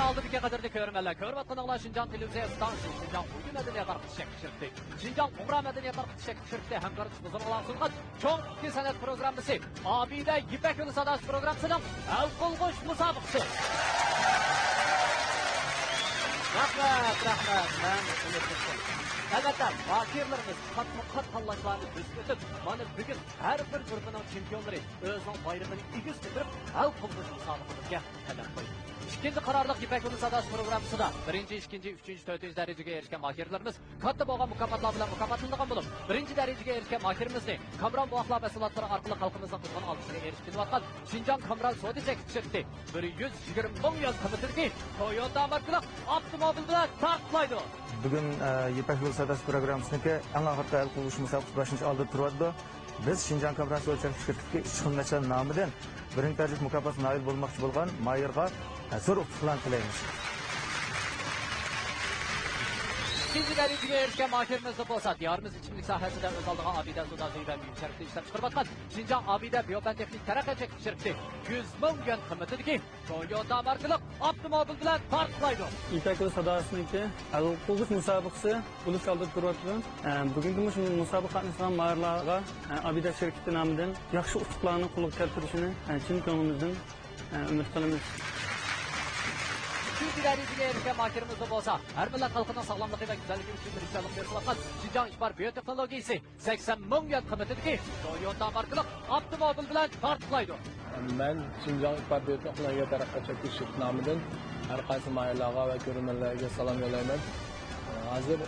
aldığındaki qadrli ko'rmanlar, ko'rayotganlar Şinjan televiziya stansiyasi, Şinjan uy madaniyat tarqatish shirkati, Şinjan umra madaniyat tarqatish shirkati hamkorlik bilan sungan cho'ng ikki san'at programmasi, Abida Ipak yo'li sadosi programmasining hal qilg'uch musobaqasi. Rahmat. Albatta, vakillarimiz qatma-qat tanlashlarni o'tkazib, mana bugun har bir guruhning chempionlari o'zining bayramini egiz tutirib, hal qilg'uch musobaqasiga qadam qo'ydi. İkinci qarorliq Ipak yo'li sadosi programmasida birinchi, ikkinchi, uchinchi, to'rtinchi darajaga erishgan mahirlarimiz katta bo'lgan mukofotlar bilan mukofotlangan bo'lib, birinchi darajaga erishgan mahirimizni Kamron buvoqlar mahsulotlari orqali xalqimizning qilgan olqishiga erishib kelayotgan Şinjan Kamron savdo sektorida 120 ming yuan qiymatidagi Toyota markali avtomobil bilan tartiblaydi. Bugun Ipak yo'li sadosi programmasiniki eng oxirgi hal qiluvchi musobaqasi boshlanishni oldi turibdi. Biz Şinjan Kamron savdo sektoridagi ishxonachar nomidan birinchi daraja mukofotga noil bo'lmoqchi bo'lgan mayirga so'roq filan tilaymiz. İkinci dereceye erişken mahirimiz bo'lsa, diyorimiz ichimlik sohasida o'z oldiga Abida Sudasi va Müncherlikda ishlab chiqarayotgan Şinjan Abida Biotexnik taraqqiyot shirkati 100 ming yuan qiymatidagi Toyota markali avtomobil bilan tartiblaydi. Ipak yo'li sadosiniki hal qilg'uch musobaqasi bo'lib oldi turibdi. Bugungi shu musobaqa qatnashgan mahirlarga Abida shirkati nomidan yaxshi ustuqlarni qo'lga keltirishini chin ko'nglimizdan umid qilamiz. Üçüncü dereceye erişken mahirimiz bo'lsa, her millet halkının sağlamlığı ve güzelliği için bir işçilik veriyorlar. Şinjan İşbar Biyoteknolojisi 80 ming yuan qiymatidagi Toyota markali avtomobil bilan tartiblaydi. Ben Şinjan İşbar Biyoteknolojiya taraqqiyot shirkati nomidan har qaysi mahirlarga va ko'rmanlarga salom yo'layman. Hozir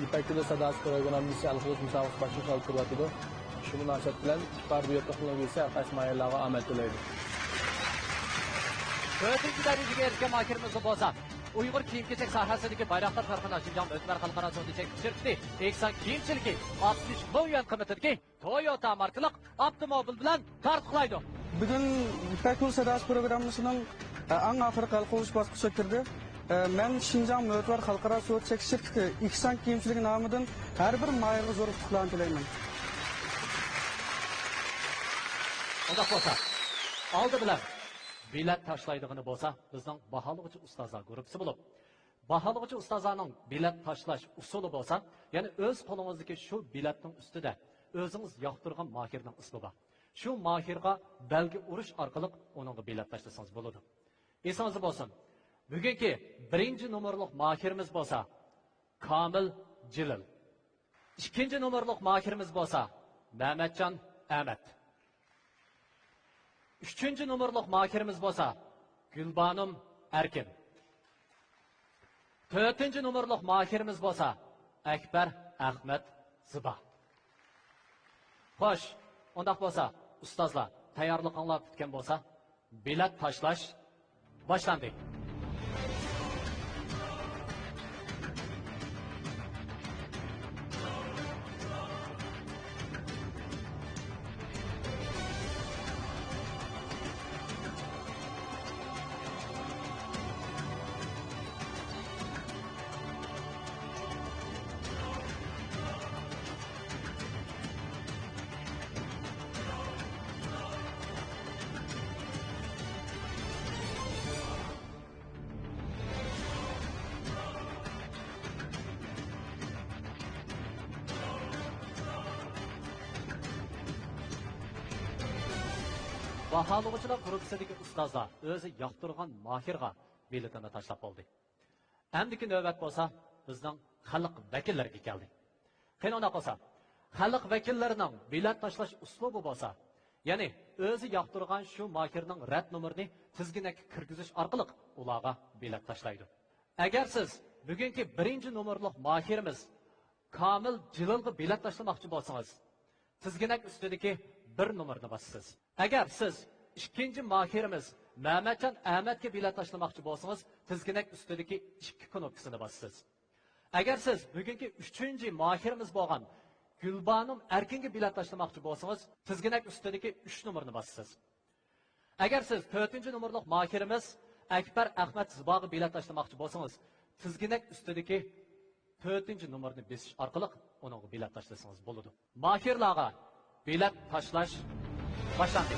Ipak yo'li sadosi programmasi alqo'z musobaqasi boshlab turibdi. Shu munosabat bilan İşbar Biyoteknolojisi har qaysi mahirlarga omad tilaydi. Dördüncü dereceye erişken mahirimiz bo'lsa, Uyg'ur kiyim-kechak sohasidagi bayroqlar farqini Şinjan O'tmar xalqaro savdo shirkati Eksan kiyimchiligi 60 ming yuan qiymatidagi Toyota markali avtomobil bilan tartiblaydi. Bugun Ipak yo'li sadosi programmasining eng oxirgi hal qiluvchi bosqichiga kirdi. Men Şinjan O'tmar xalqaro savdo shirkati Eksan kiyimchiligi nomidan har bir mayirga zo'r ustuqlarni tilayman. Unda bo'lsa, oldi bilan bilet taşlaydığı bolsa, bizden bahalıqçı ustazlar grupsi bulup, bahalıqçı ustazlarning bilet taşlash usuli bolsa, yani öz qo'lingizdagi shu biletning ustida o'zingiz yoqtirgan mahirning ismi bor. Shu mahirga belgi urish orqali uningga bilet tashlasangiz bo'ladi. Esingizda bo'lsin, bugungi birinchi nomerlik mahirimiz bo'lsa, Komil Jilil. Ikkinchi nomerlik mahirimiz bo'lsa, Mehmetjon Ahmet. Üçüncü numarlık mahirimiz bo'lsa, Gulbanom Erkin. Dördüncü numarlık mahirimiz bo'lsa, Akbar Ahmet Ziba. Xo'sh, undaq bo'lsa, ustozlar, tayyorliqinglar bitgan bo'lsa, bilet tashlash boshlandi. Bahalıqçılar grupsidagi ustozlar o'zi yoqtirgan mahirga biletini tashlab oldi. Endi navbat bo'lsa, bizning xalq vakillariga keldi. Qanday bo'lsa, xalq vakillarining bilet tashlash uslubi bo'lsa, ya'ni o'zi yoqtirgan shu mahirning rad nomerini tizginakka kirgizish orqali ularga bilet tashlaydi. Agar siz bugungi birinchi nomerlik mahirimiz Komil Jililga bilet tashlamoqchi bo'lsangiz, tizginak ustidagi bir nomerni bosasiz. Agar siz ikkinchi mahirimiz Mehmetjon Ahmetga bilet tashlamoqchi bo'lsangiz, tizginak ustidagi 2 knopkasini bosasiz. Agar siz bugungi 3-mahirimiz bo'lgan Gulbanom Erkinga bilet tashlamoqchi bo'lsangiz, tizginak ustidagi 3 nomerni bosasiz. Agar siz 4-nomerlik mahirimiz Akbar Ahmet Zibaga bilet tashlamoqchi bo'lsangiz, tizginak ustidagi 4-nomerni bosish orqali uning bilet tashlasangiz bo'ladi. Mahirlarga bilet tashlash boshlandi.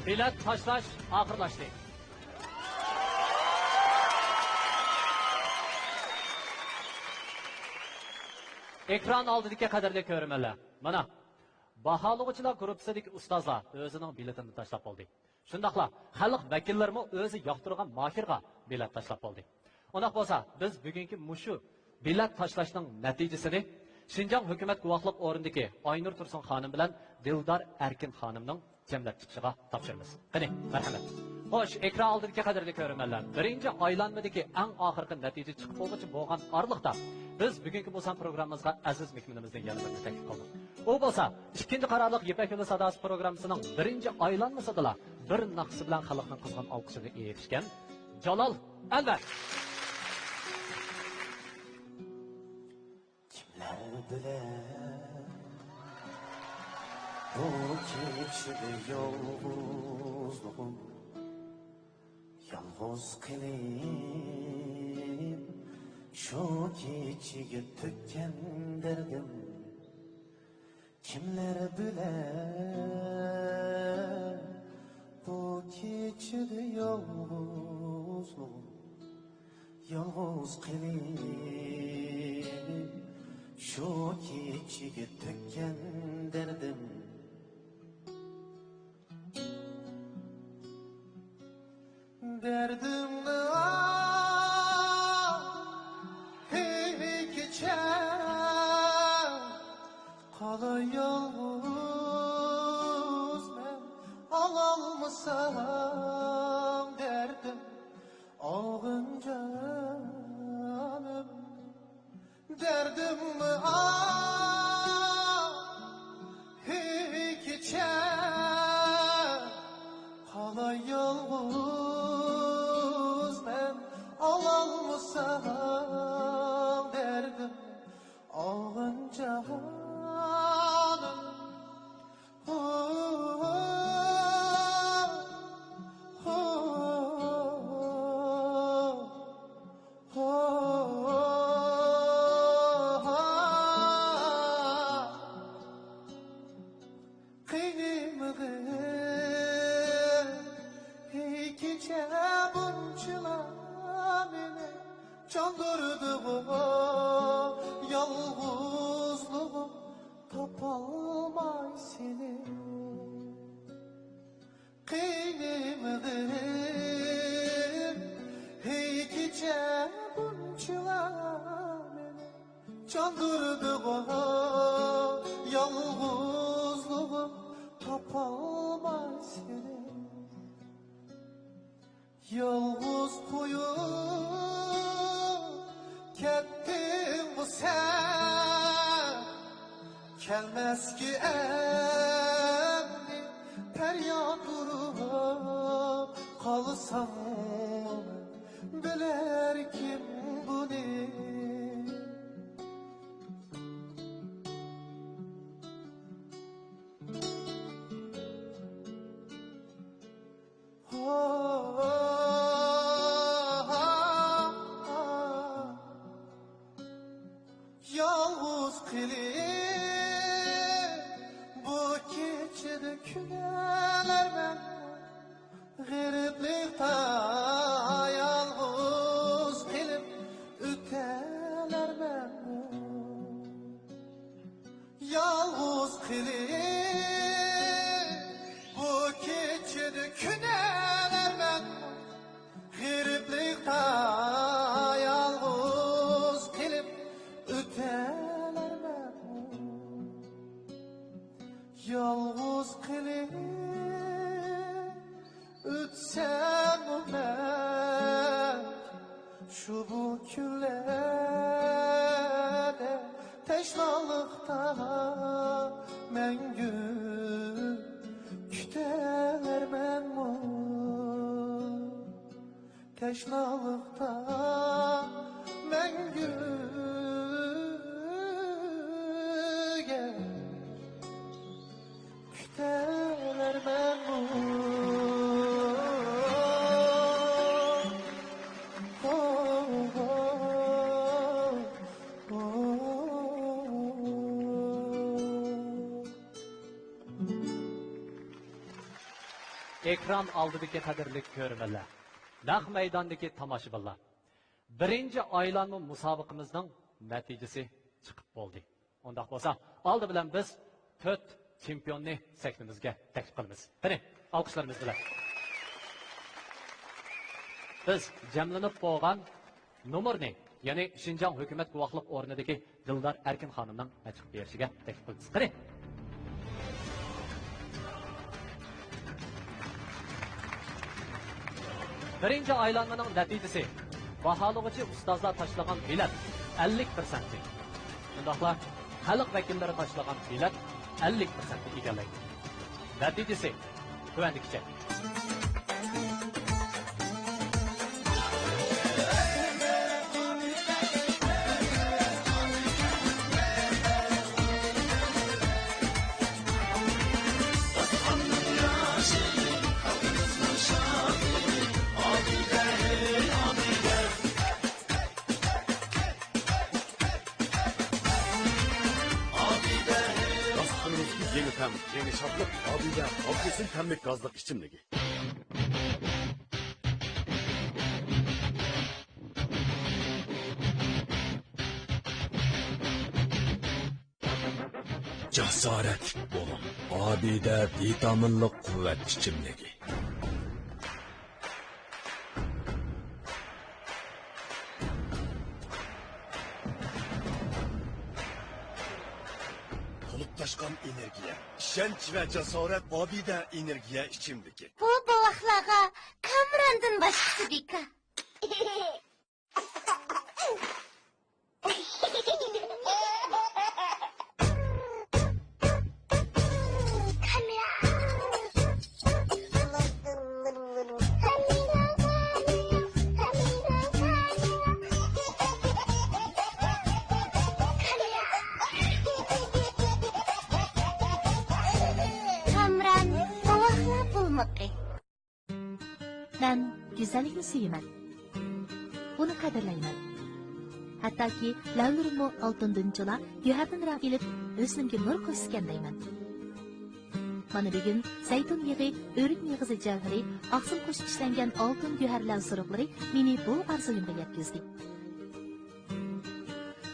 Bilet tashlash oxirlashdi. Ekran oldidagi qadrli ko'rmanlar. Mana baholug'uchilar gruppasidagi ustozlar o'zining biletini tashlab oldi. Shundaqla xalq vakillarimi o'zi yoqtirgan mohirga bilet tashlab oldi. Unoq bo'lsa, biz bugungi mushu bilet tashlashning natijasini Şinjan hukumat guvohlik o'rnidagi Aynur Tursun xonim bilan Dildor Erkin xonimning jamlab chiqishiga topshiramiz. Qani, marhamat. Xo'sh, ekran oldidagi qadrli ko'rmanlar, birinchi aylanmadagi eng oxirgi natija chiqib bo'lgan orliqda biz bugungi bo'lsan programmamizga aziz mehmonimizning yanada taklif qildik. U bo'lsa, ikkinchi qarorliq Ipak yo'li sadosi programmasining birinchi aylanmasida bir naqsi bilan xalqning qizg'in olqishiga erishgan Jalol Alvar. Kimler bilen bu kişide yolguzluğum yalnız kılıp şu keçiye tökken derdim. Kimler bilen bu keçide yolguzluğum yalnız kılıp şu keçiye tökken derdim. Derdimni hey keçe Kala yalnız ben alalmasam derdim Ağın canım Derdimni hey keçe Kala yalnız ben alalmasam derdim Ağın canım Yalnızlığım tapalmay seni Kıynımdır hey gece bunçılar beni Çandırdı yalnızlığım tapalmay seni Yalnız koyup kettin bu sen Gelmez ki emni feryat durup kalsam biler kim bunu Yalnız kılıp bu gecede küneler ben Gariplikte yalnız kılıp öteler ben Yalnız kılıp bu gecede küneler ben Gariplikte yalnız kılıp öteler ben Yalnız kılıp ötsem ben Şu bu küllerde teşnalıkta mengü küteler ben Teşnalıkta mengü Küteler ben ekran oldidagi qadrli ko'rmanlar, naq maydondagi tomoshabinlar. Birinchi aylanma musobaqamizning natijasi chiqib bo'ldi. Undaq bo'lsa, oldi bilan biz 4 chempionni sahnimizga taklif qilamiz. Qani, alqishlarimiz bilan. Biz jamlanib bo'lgan nomerni, ya'ni Şinjan hukumat guvohlik o'rnidagi Dildor Erkin xonimning aytib berishiga taklif qilamiz. Qani. Birinchi aylanmaning natijasi baholag'uchi ustozlar tashlagan bilet 50%. Shundaqla xalq vakillari tashlagan bilet 50% egallaydi. Natijasi tuvandikicha. Yeni şaplık abiyle abdestin temlik gazlık içimdeki. Cesaret olun. Abide vitaminlik kuvvet içimdeki. Taşkan energiya, işenç ve cesaret abide energiya içimdeki. Bu boğaklağa Kamran'dan başkası dika. Ben güzellikni suyman. Buni qadrlayman. Hattoki lavlarimni oltindan cho'la, guhardanroq ilib, o'zimga nur qo'shgandayman. Mana bugun zaytun yig'i, o'rik yig'izi javhari, oqsim qo'shib ishlangan oltin guharlar suruqlari meni bu orzuyimga yetkazdi.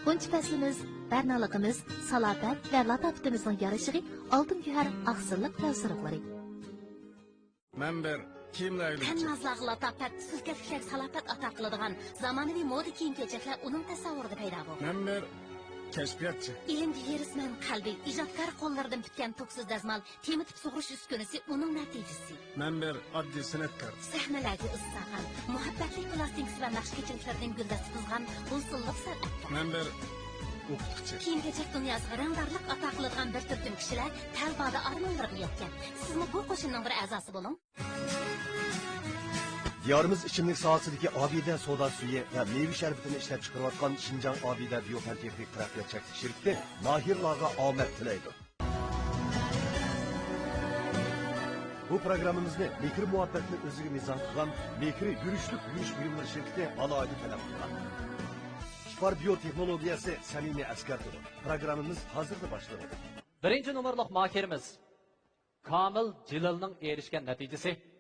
Buncha faslimiz, barnaligimiz, salofat va latofatimizning yarashig'i oltin guhar oqsilliq va suruqlari. Member kimlerle Tanmazlıq latafat, sülketlikler salafat ata qiladigan zamonaviy moda kiyim-kechaklar uning tasavvurida paydo bo'ldi. Member keşfiyatçı. Ilmga herisman qalbi, ijodkor qo'llaridan bitgan to'ksiz dazmol, temitib sug'urish uskunasi uning natijasi. Member adli sanatkar. Sahnalarga issagan, muhabbatli plastik va naqshkechiliklardan guldasta tuzgan hulsulliq san'at. Member o'qituvchi. Kiyim-kechak dunyosiga rangdorlik ata qiladigan bir turkum kishilar talbada armonlarga yetgan. Sizni bu qo'shinning bir a'zosi bo'ling. Diyarımız içimlik sahasındaki abide soda suyu ve meyve şerbetini işlep çıkarırken Şinjan Abide Biyofen Teknik Terapiya Çekti şirketi mahirlarga amet tileydi. Bu programımızda mikro muhabbetini özüge mizah kılan mikro yürüyüşlük yürüyüş bilimleri şirketi alaylı talep kılan. Şifar biyoteknolojisi samimi askardır. Programımız hazırda başladı. Birinchi nomerlik mahirimiz Kamil Jilalning erishgan natijasi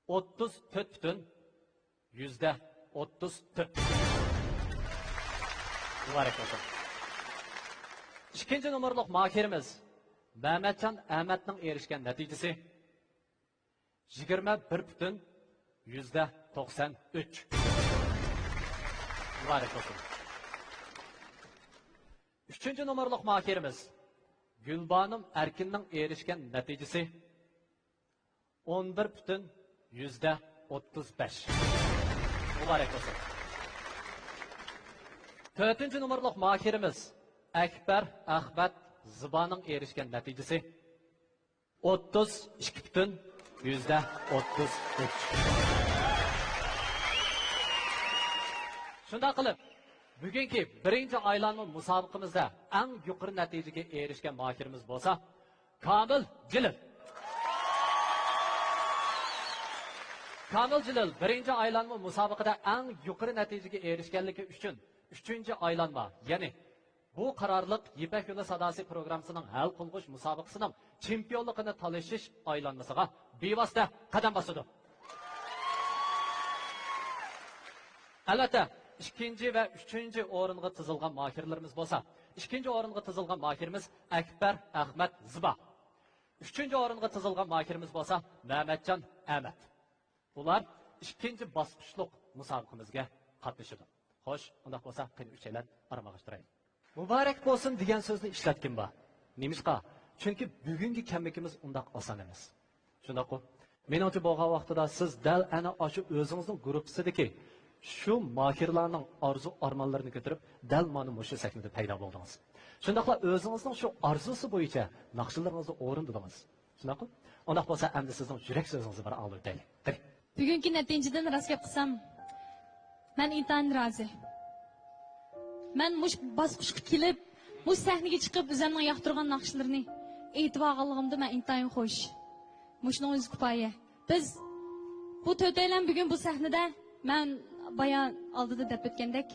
34,34. Mübarek olsun. İkinci nomerlik mahirimiz Mehmetcan Ahmetning erishgan natijasi 21,93. Mübarek olsun. Üçüncü nomerlik mahirimiz Gülbanım Erkinning erishgan natijasi 11,35. Mübarek olsun. Dördüncü nomerlik mahirimiz Ekber Ahmet Zıban'ın erişken neticesi 32,33. Şunda qilib, bugungi birinchi aylanma musobaqamizda eng yuqori natijaga erishgan mahirimiz bo'lsa, Kamil Jilil. Kamil Jilil birinchi aylanma musobaqada eng yuqori natijaga erishganligi uchun 3-aylanma, ya'ni bu qarorliq Ipak yo'li sadasi programmasining hal qilg'ish musobaqasining chempionligini talashish aylanmasiga bevosita qadam bosadi. Albatta, ikkinchi va uchinchi o'ringa tizilgan mahirlarimiz bo'lsa, ikkinchi o'ringa tizilgan mahirimiz Akbar Ahmad Ziba. Uchinchi o'ringa tizilgan mahirimiz bo'lsa, Mehmetjon Ahmad. Ular ikkinchi bosqichliq musobaqamizga qatnashadi. Xo'sh, unda bo'lsa, qani uchaylar aramag'ishtiraylik. Muborak bo'lsin degan so'zni ishlatgan bor. Nemishqa? Chunki bugungi kamligimiz undaq oson emas. Shundaq-ku. Menimcha bo'lgan vaqtida siz dal ana shu o'zingizning guruhidagi shu mahirlarning orzu armonlarini ko'tarib, dal mana shu sahnada paydo bo'ldingiz. Shundaqla o'zingizning shu orzusi bo'yicha naqshlaringizni o'rindingiz. Shundaqmi? Undaq bo'lsa, endi sizning yurak so'zingizni bir olib o'taylik. Qani. Bugungi natijadan rost gap qilsam, men intan rozi. Men mush bosqichga kelib, mush sahnaga chiqib, o'zimning yoqtirgan naqshlarini aytib olganligimda men intan xo'sh. Mushning o'zi kifoya. Biz bu to'rtaylan bugun bu sahnada men bayon oldida deb o'tgandek,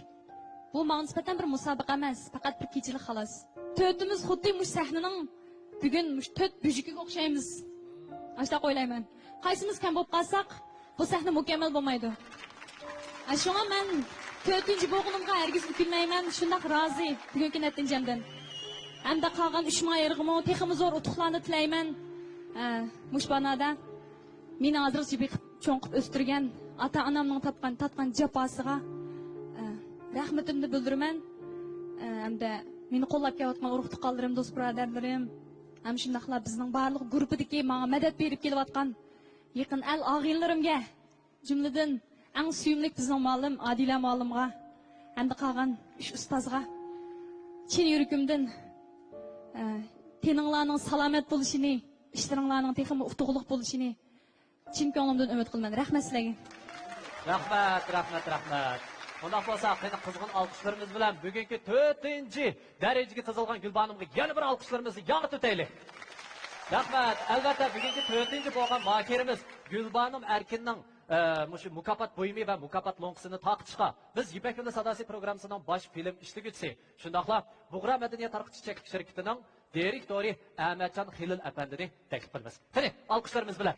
bu menga nisbatan bir musobaqa emas, faqat bir kechilik xolos. To'rtimiz xuddi mush sahnaning bugun mush to'rt bujukiga o'xshaymiz. Ashta o'ylayman. Qaysimiz kam bo'lib qolsak, bu sahna mukammal bo'lmaydi. Shunga men to'rtinchi bo'g'inimga hargiz bukilmayman, shundoq rozi bugungi natijamdan. Hamda qolgan 3 mayirg'imi teximiz zo'r utuqlarni tilayman. Mushbanada meni hozir jibiq cho'nqib o'stirgan ota-onamning tatgan jafosiga rahmatimni bildiraman. Hamda meni qo'llab kelayotgan urug' tuqqanlarim, do'st birodarlarim, ham shundaqla bizning barliq guruhidagi menga madad berib kelayotgan yaqin al og'inlarimga, jumladan eng suyumli bizning muallim Adila muallimga, hamda qolgan 3 ustozga chin yurakimdan teninglarning salomat bo'lishini, ishlaringlarning texmi utuqliq bo'lishini chin ko'nglimdan umid qilaman. Rahmat sizlarga. Rahmat. Undaq bo'lsa, qani qizg'in olqishlarimiz bilan bugungi 4-chi darajaga tizilgan Gulbanimga yana bir olqishlarimizni yog'it o'taylik. Rahmat. Albatta bugungi 4-chi bo'lgan mahirimiz Gulbanim Erkinning mushu mukofot bo'yimi va mukofot lo'nqisini taqishga biz Ipak yo'li sadasi programmasining bosh film ishliguvchisi, shundaqla Bug'ra madaniyat tarqitish shirkatining direktori Ahmadjon Xilil apandini taklif qilamiz. Qani, olqishlarimiz bilan.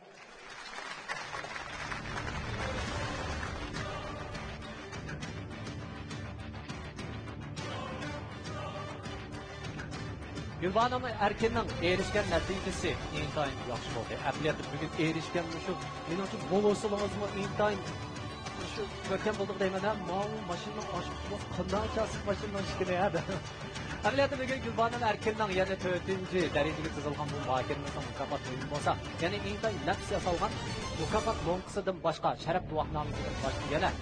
Gulbanim Erkinning erishgan natijasi intayin yaxshi bo'ldi. Aslida bugun erishgan shu menimcha bo'losingizmi intayin shu ko'rkam bo'ldik deyman. Ma'lum mashina oshib qanday mashina ishkiladi. Aslida bugun Gulbanim Erkinning yana 4-chi darajaga tizilgan bu mahirning mukofot o'yini bo'lsa, ya'ni intayin nafs yasalgan mukofot lo'nqisidan boshqa sharaf guvohnomasidan boshqa yana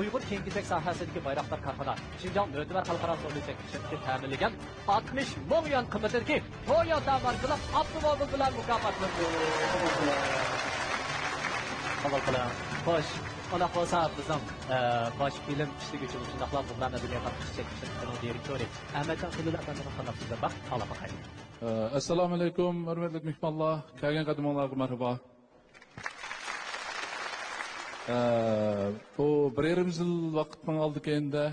Uyg'ur kengizak sohasidagi bayroqlar korxona Xinjiang Mo'tabar xalqaro savdo shirkati ta'minlagan 60 million qimmatdagi Toyota markali avtomobil bilan mukofotlandi. Qabul qiling. Xo'sh, ona bo'lsa bizning bosh film ishliguvchi shundaqla Bug'ra madaniyat tarqitish shirkatining direktori Ahmadjon Xilil akanning xonasida baxt talab qildi. Assalomu alaykum, hurmatli mehmonlar, kelgan qadamlarga marhaba. Bu bir yarim yil vaqtning oldi keyinda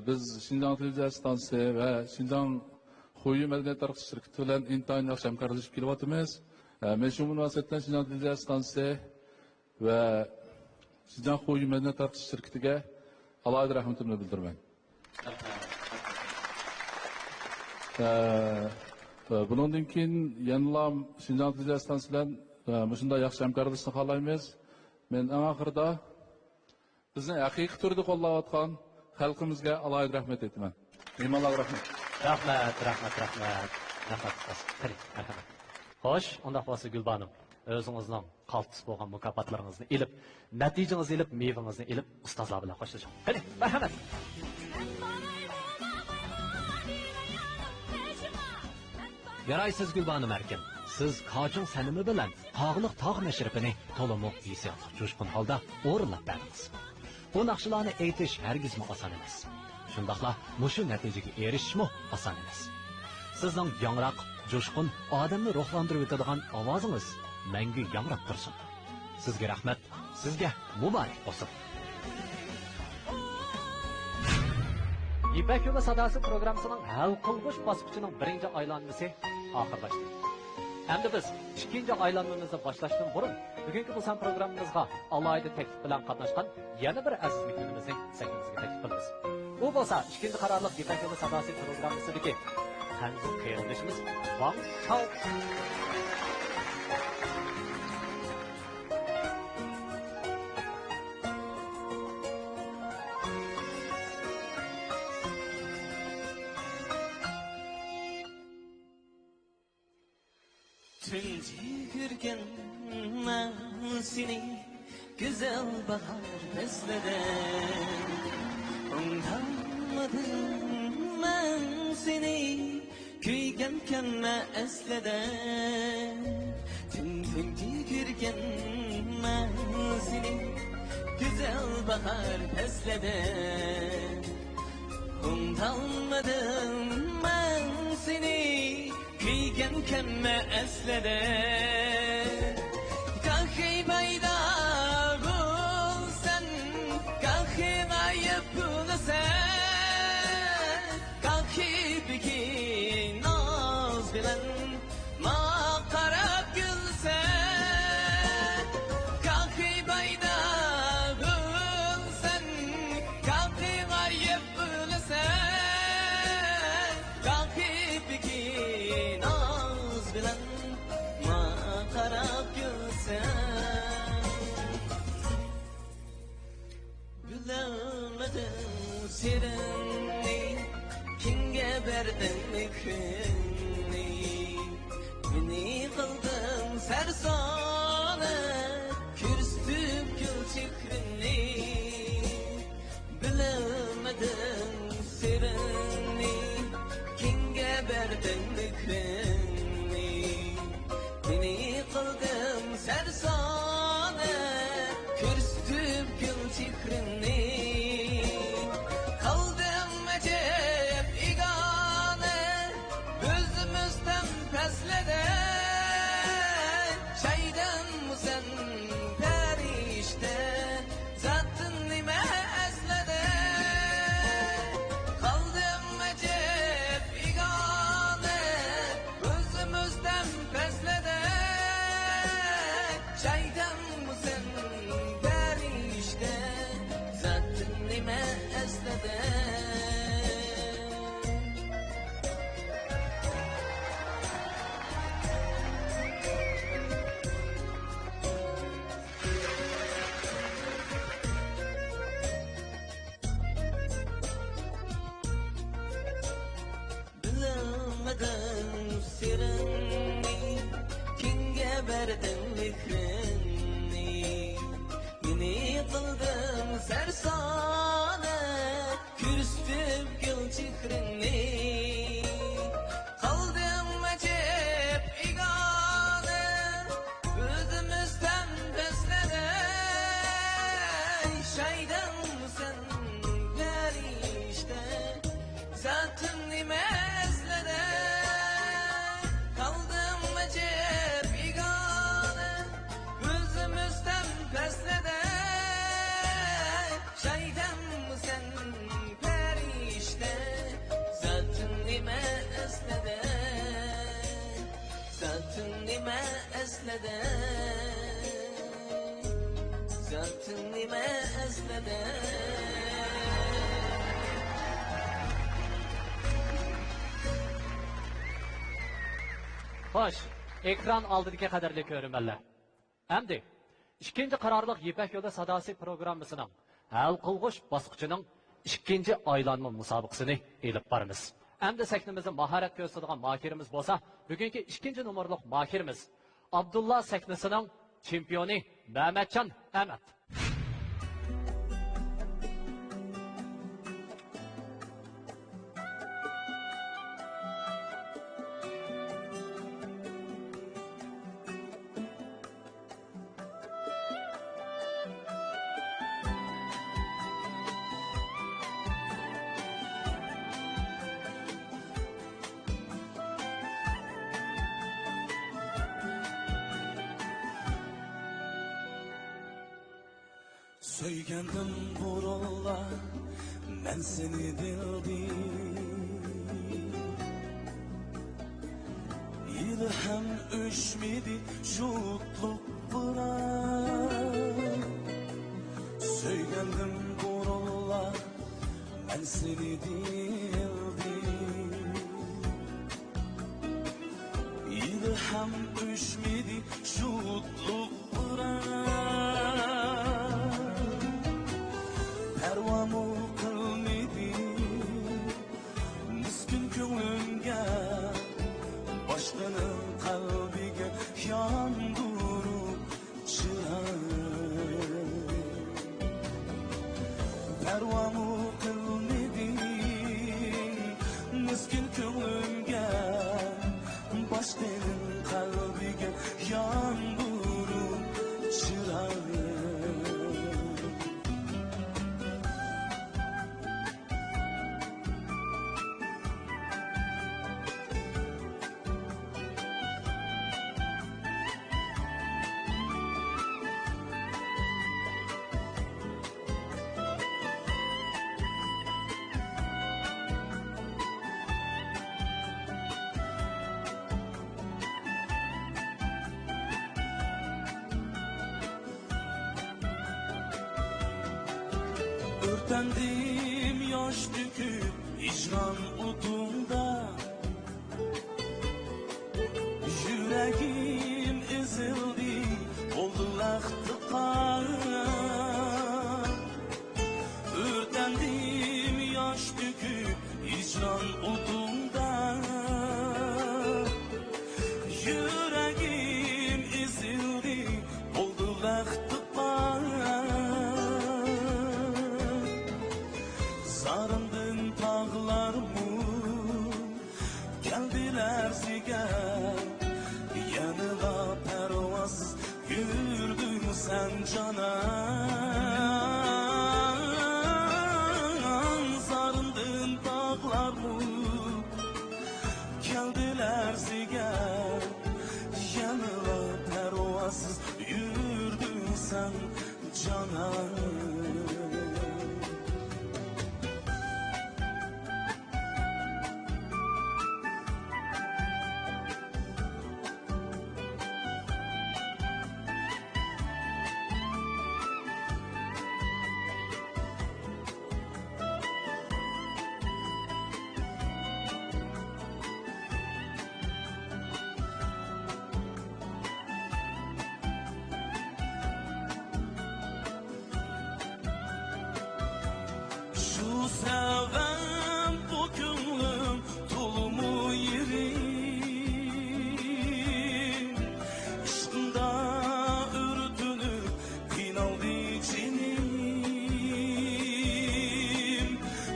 biz Xinjiang televiziya stansiyasi va Xinjiang Xuyu madaniyat tarqitish shirkati bilan intayin yaxshi hamkorlashib kelyapmiz. Men shu munosabatda Xinjiang televiziya stansiyasi va Xinjiang Xuyu madaniyat tarqitish shirkatiga alohida rahmatimni bildiraman. Bundan keyin yana Xinjiang televiziya stansiyasi bilan shunday yaxshi hamkorlashni xohlaymiz. Men eng oxirida bizni haqiqiy turda qo'llayotgan xalqimizga alohida rahmat aytaman. Mehmonlarga rahmat. Rahmat. Xo'sh, undaq bo'lsa Gulbanim, o'zingizning qaltis bo'lgan mukofotlaringizni ilib, natijangizni ilib, mevangizni ilib, ustozlar bilan xo'shlashing. Qani, marhamat. Yaraysiz Gulbanim Erkin. Siz Qoching sanimi bilan Qog'liq tog' mashrifini to'liq hissiyotli jo'shqin holda o'rinlab berdingiz. Bu naqshlarni aytish hargizmi oson emas. Shundaqla mushu natijaga erishishmi oson emas. Sizning yangroq, jo'shqin, odamni ruhlantirib o'tadigan ovozingiz mangu yangrab tursin. Sizga rahmat, sizga muborak bo'lsin. İpek Yolu Sadası programmasının hal qilg'uch bosqichining birinchi aylanmasi oxirlashdi. Endi biz ikkinchi aylanmamizni boshlashdan burun bugungi bu programmamizga alohida taklif bilan qatnashgan yana bir aziz mehmonimizni sahnimizga taklif qilamiz. U bo'lsa ikkinchi qarorliq İpek Yolu Sadasi programmasidagi Hanzu qarindoshimiz Wang Shao. Tunji ko'rgan men seni güzel bahar faslida unutamadım men seni kuygankan aslida tunji ko'rgan men seni güzel bahar faslida unutamadım men seni kuygan kemme eslede Kalkı bayda bulsan Kalkı mayıp bulsan Kalkı biki naz bilen Ma karab gülsen Kalkı bayda bulsan Kalkı mayıp bulsan Kalkı biki bilen ma qarab gülsen Bilemedim sirni kimge berdim mikrini Beni kıldın sersane kürstüm gül çikrini Bilemedim sirni kimge berdim mikrini Beni kıldım sersane Kürstüp gül çikrini Kaldım acep igane Özümüzden peslede Şeyden mı sen perişte Zaten nime eslede Kaldım acep igane Özümüzden peslede Şeyden mı sen perişte Zaten nime eslede Bilemedim sirni Kimge berdim mikrini Beni kıldım sersane Kürstüp gül çikrini Kaldım acep igane Özümüzden beslene Şeyden mi sen perişte Zaten nime eslede Kaldım acep igane Özümüzden beslede Şeyden mi sen perişte Zaten nime eslede Zaten nime eslede Zaten nime eslede Xo'sh, ekran oldidagi qadrli ko'rmanlar. Endi ikkinchi qarorliq Ipak Yo'li Sadasi programmasining hal qilg'uch bosqichining ikkinchi aylanma musobaqasini elib boramiz. Endi sahnimizda mahorat ko'rsatadigan mahirimiz bo'lsa, bugungi ikkinchi nomerlik mahirimiz Abdullah sahnasining chempioni Mehmetcan Ahmad. Söygendim burulla ben seni bildim Yılı hem üşmedi şutluk bırak Söygendim burulla ben seni bildim Yılı hem üşmedi şutluk bırak Pervamı kılmadı Miskin gönlümge Başkanın kalbige yandırıp çırar Pervamı kılmadı Miskin gönlümge Başkanın kalbige yandırıp çırar Örtendim yaş döküp icran utumda Yüreğim ezildi oldu lahtıkar Örtendim yaş döküp icran utumda Yüreğim ezildi oldu lahtıkar Sarındın tağlar mı geldiler siger Yanıla pervasız yürüdün sen canan Sarındın tağlar mı geldiler siger Yanıla pervasız yürüdün sen canan Şu sevem bu gönlüm tulumu yerim İşkında ürtünüp kınaldı içinim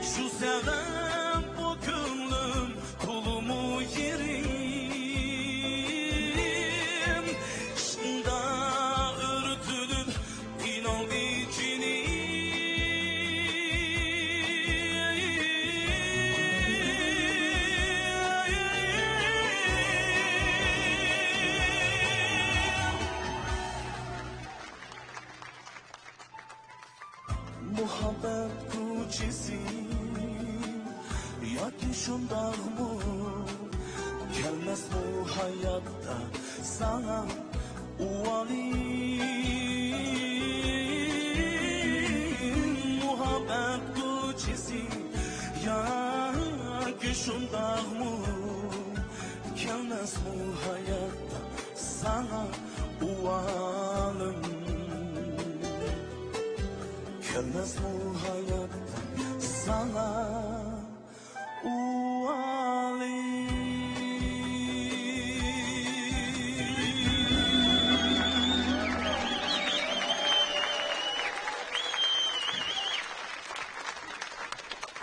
Şu sevem bu gönlüm tulumu yerim İşkında ürtünüp kınaldı içinim Muhabbet kucisi yoki shundaqmi kelmas bu hayotda sana uvaling muhabbet kucisi yoki shundaqmi kelmas bu hayotda sana uvaling Kelmez bu hayatta sana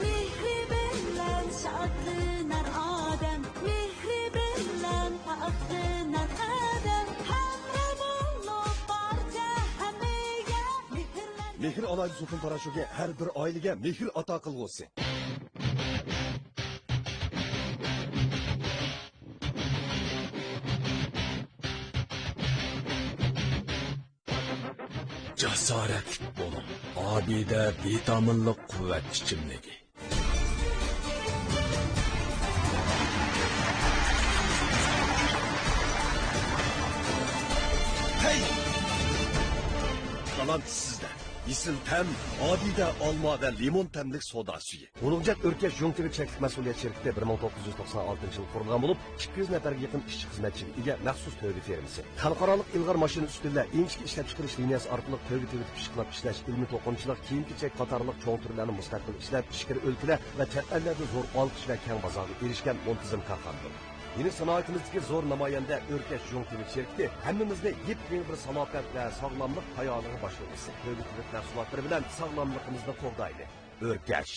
Mehri bilen şadlanar adam, mehri bilen aklınar adam. Hamramuluk barca hamiga mehrlan. Mehr alaydı Sultan Paraşo'ga her bir ailege mehr ata kılgısı. Cesaretlik olun. Abide vitaminlik kuvvet içimligi. Hey! Kalan sizde. İsim tem, Abide alma ve limon temlik soda suyu. Ulug'bek Örkeş Yo'ng çeklik mas'uliyat şirketi 1996 yıl kurulgan bulup 200 neferge yakın işçi hizmetçi ile maxsus tövbe firması. Xalqaralıq ilg'or mashina ustida inchki ishlab chiqarish liniyasi orqali tövbe pishqilab ishlash, ilmiy to'qinchilik, kiyim-kechak qatorliq cho'ng turlarni mustaqil ishlab, ichkari o'lkalar va chet ellarda zo'r olqish va keng bozorga erishgan muntazam korxonadir. Yeni sanoatimizdagi zo'r namoyanda Örkesh Yo'ng şirketi hammamizni yep-yangi bir sanoat va sog'lomlik hayoliga boshlaydi. Tövbe mahsulotlari bilan sog'lomligimizni qo'llaydi. Örkesh.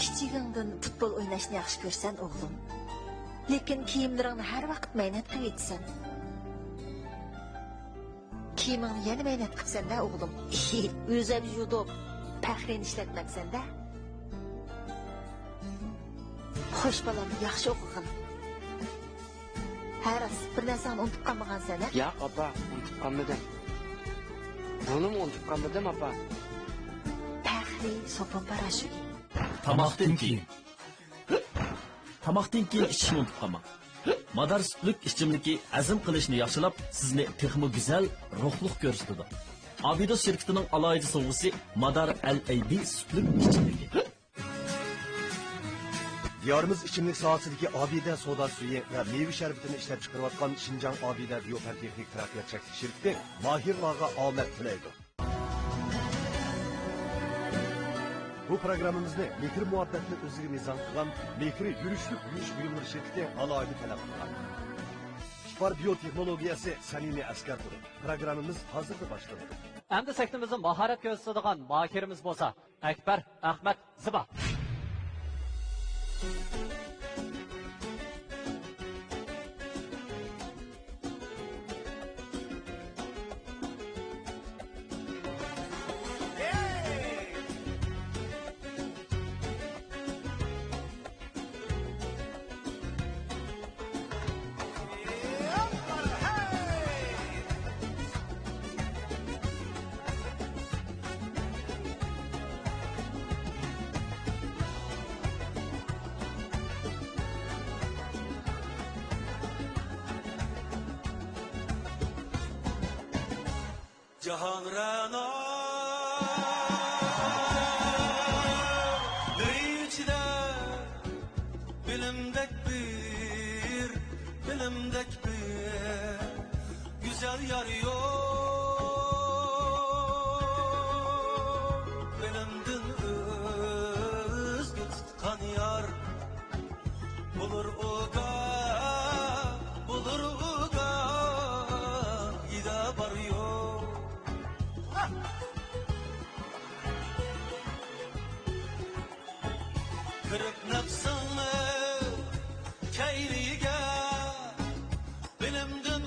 Kichigingdan futbol o'ynashni yaxshi ko'rsan, o'g'lim. Lekin kiyimlaringni har vaqt mehnat qilibsan. Kiyimingni yana mehnat qilsan-da, o'g'lim. O'zab yudib, faxrin ishlatmaksan-da. Xo'sh bolam, yaxshi o'qig'in. Haras, bir narsani unutib qolmagansan-a? Yo'q, opa, unutib qolmadim. Buni unutib qolmadim, opa. Faxri sopon parashut. Tamoqdan keyin. Tamoqdan keyin ichishni unutib qolmang. Madar sutlik ichimligi azm qilishni yaxshilab, sizni texmo go'zal, ruhliq ko'rsatadi. Abide şirketining alohida sovg'isi Madar Al-AB sutlik ichimligi. Diyarımız içimlik sohasidagi Abide soda suyu ve meyve şerbetini ishlab chiqarayotgan Şinjan Abide Biotexnik taraqqiyot cheklik şirketi mahirlarga omad tilaydi. Bu programımızda mikro muhabbetini o'ziga mezon qilgan mikro yurishlik yurish buyumlari shirkati alohida talab qilgan. Spar biotexnologiyasi samimiy askar turi. Programımız hozirda boshlandi. Endi sektimizin maharet ko'rsatadigan mahirimiz bo'lsa, Akbar Ahmad Ziba. Cihan Rana içinde bilimdek bir güzel yar yok. Benimdin özgü tutkan yar bulur uga ida bar yok. Kırık nefsini keyriga bilimdin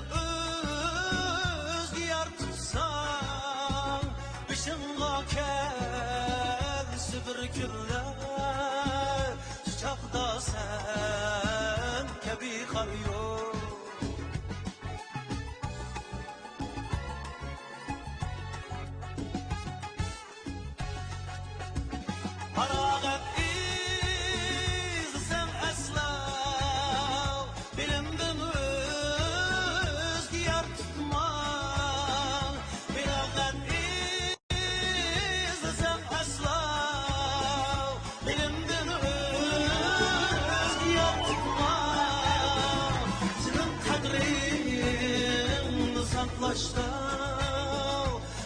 özgü yar tutsan bişinga kelsi bir günler çiçakta sen kebi kar yok. Haragat izlesem esla bilimdin özgü yar tutma. Haragat izlesem esla bilimdin özgü yar tutma. Senin kadrini saklaşta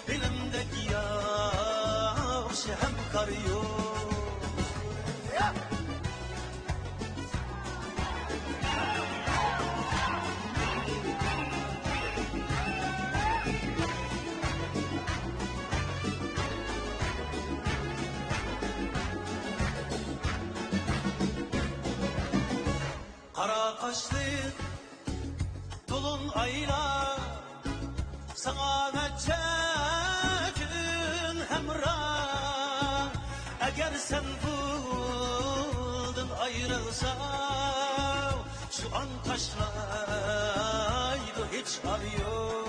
bilimdeki yaşı hem kar yok. Kara kaşlı dolun ayla sana necekün hemrah. Eğer sen buldun ayrılsam şu an taşlaydı hiç arıyor.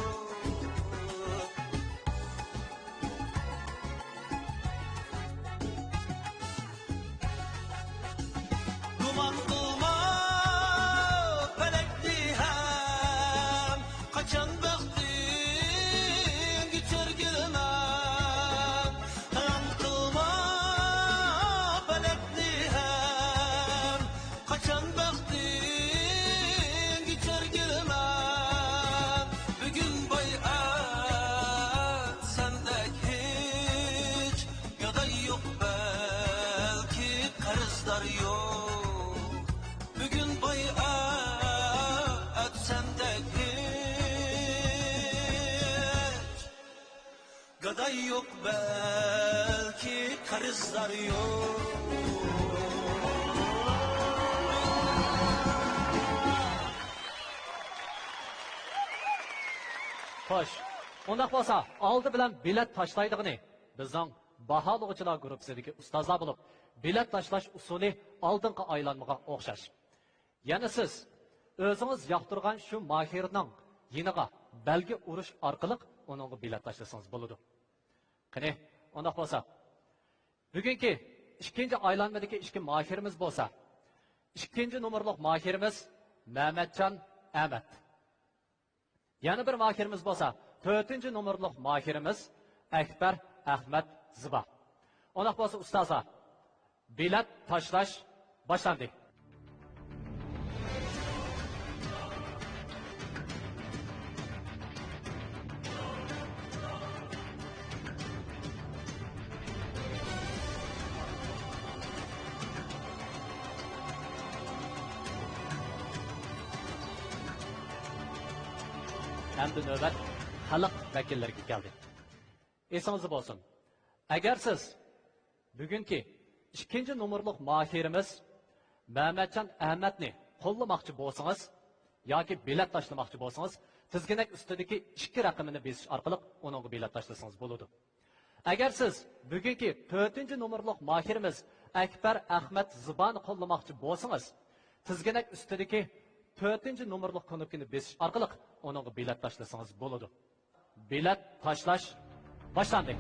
da yok belki karizlar yok. Xo'sh, undaq bo'lsa, oldi bilan bilet tashlaydig'ini bizning baholug'chilar guruhisidagi ustozlar bo'lib, bilet tashlash usuli oldingi aylanmaga o'xshash. Yana siz o'zingiz yoqtirgan shu mahirning yiniga belgi urish orqali uningga bilet tashlasangiz bo'ladi. Qani, undaq bo'lsa, bugungi ikkinchi aylanmadagi ikki mahirimiz bo'lsa, ikkinchi nomerlik mahirimiz Mehmetcan Ahmet. Yana bir mahirimiz bo'lsa, 4-nomerlik mahirimiz Akbar Ahmet Ziba. Undaq bo'lsa, ustozlar, bilet tashlash boshlandi. Endi navbat xalq vakillariga keldi. Esingizda bo'lsin. Agar siz bugungi 2-nomerlik mahirimiz Mehmetcan Ahmetni qo'llamoqchi bo'lsangiz yoki bilet tashlamoqchi bo'lsangiz, tizginak ustidagi 2 raqamini besish orqali uningga bilet tashlasangiz bo'ladi. Agar siz bugungi 4-nomerlik mahirimiz Akbar Ahmet Zibani qo'llamoqchi bo'lsangiz, tizginak ustidagi 4-nomerlik knopkani besish orqali uningga bilet tashlasangiz bo'ladi. Bilet tashlash boshlandi.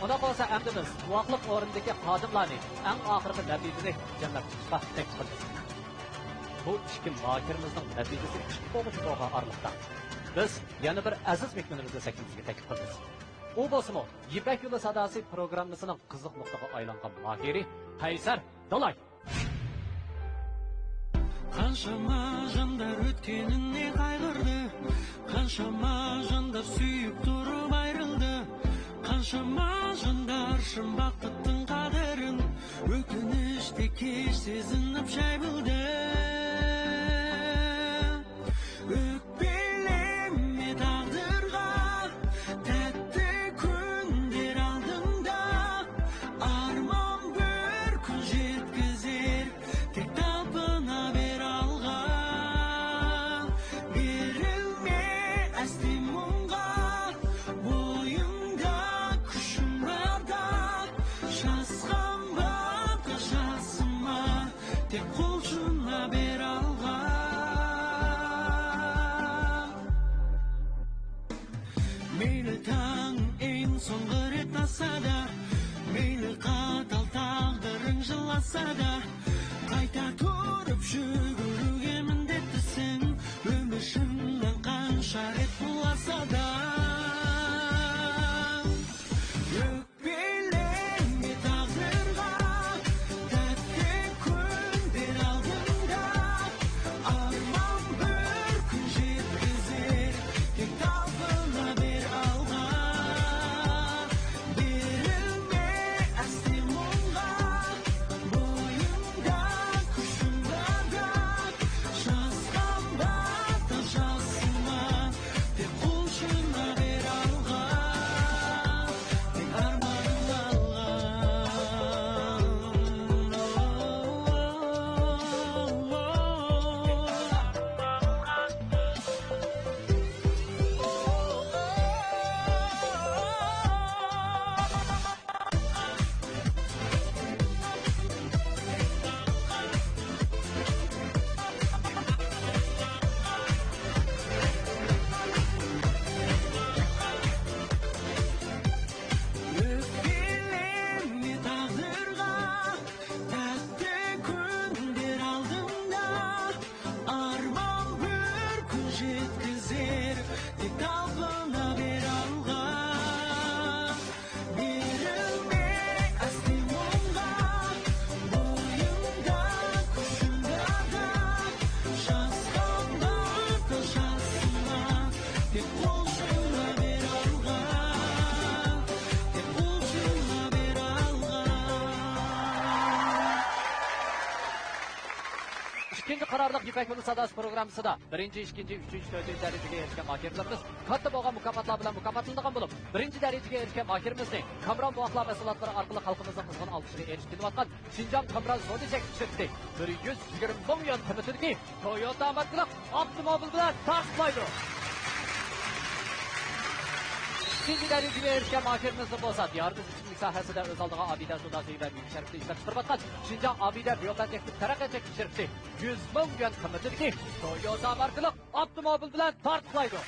Ona bo'lsa, endi biz guvohlik o'rnidagi xodimlarni eng oxirgi natijani jamlab chiqishga taklif qildik. Bu ikki mahirimizning natijasi ikki bo'g'ich bo'lgan oraliqda biz yana bir aziz mehmonimizni sakimizga taklif qilamiz. U bo'lsa-mu, Yipak yo'li sadosi programmasining qiziq nuqtaga aylangan mahiri Qaysar Dalay. Qanshama janдар o'tganini qayg'irdi, qanshama janдар suyib turib ayrildi, qanshama janдар shim vaqtning qadrin o'kinishda kech sezinib shay bildi. Qayta turib shuguruga mindettisin, o'mishimdan qancha ret bo'lsa da Boyun ikinci qarorliq Ipak yo'li sadasi programmasida 1-chi, 2-chi, 3-chi, 4-chi darajaga erishgan mahirlarimiz katta bo'lgan mukofotlar bilan mukofotlangan bo'lib, 1-chi darajaga erishgan mahirimizni Kamron muvaqqat mahsulotlari orqali xalqimizning qizg'in olqishiga erishtilayotgan Xinjiang Kamron savdo shirkati 120 ming yuan qimmatidagi Toyota markali avtomobil bilan taqiqlaydi. İkinci darajaga erishgan mahirimizni bo'lsa, diyorimiz ichimlik sohasida o'z oldiga Abida sudasi va Ming sharqda ishlab chiqarayotgan Xinjiang Abida biotexnik taraqqiyot shirkati 100 ming yuan qimmatidagi Toyota markali avtomobil bilan taqiqlaydi.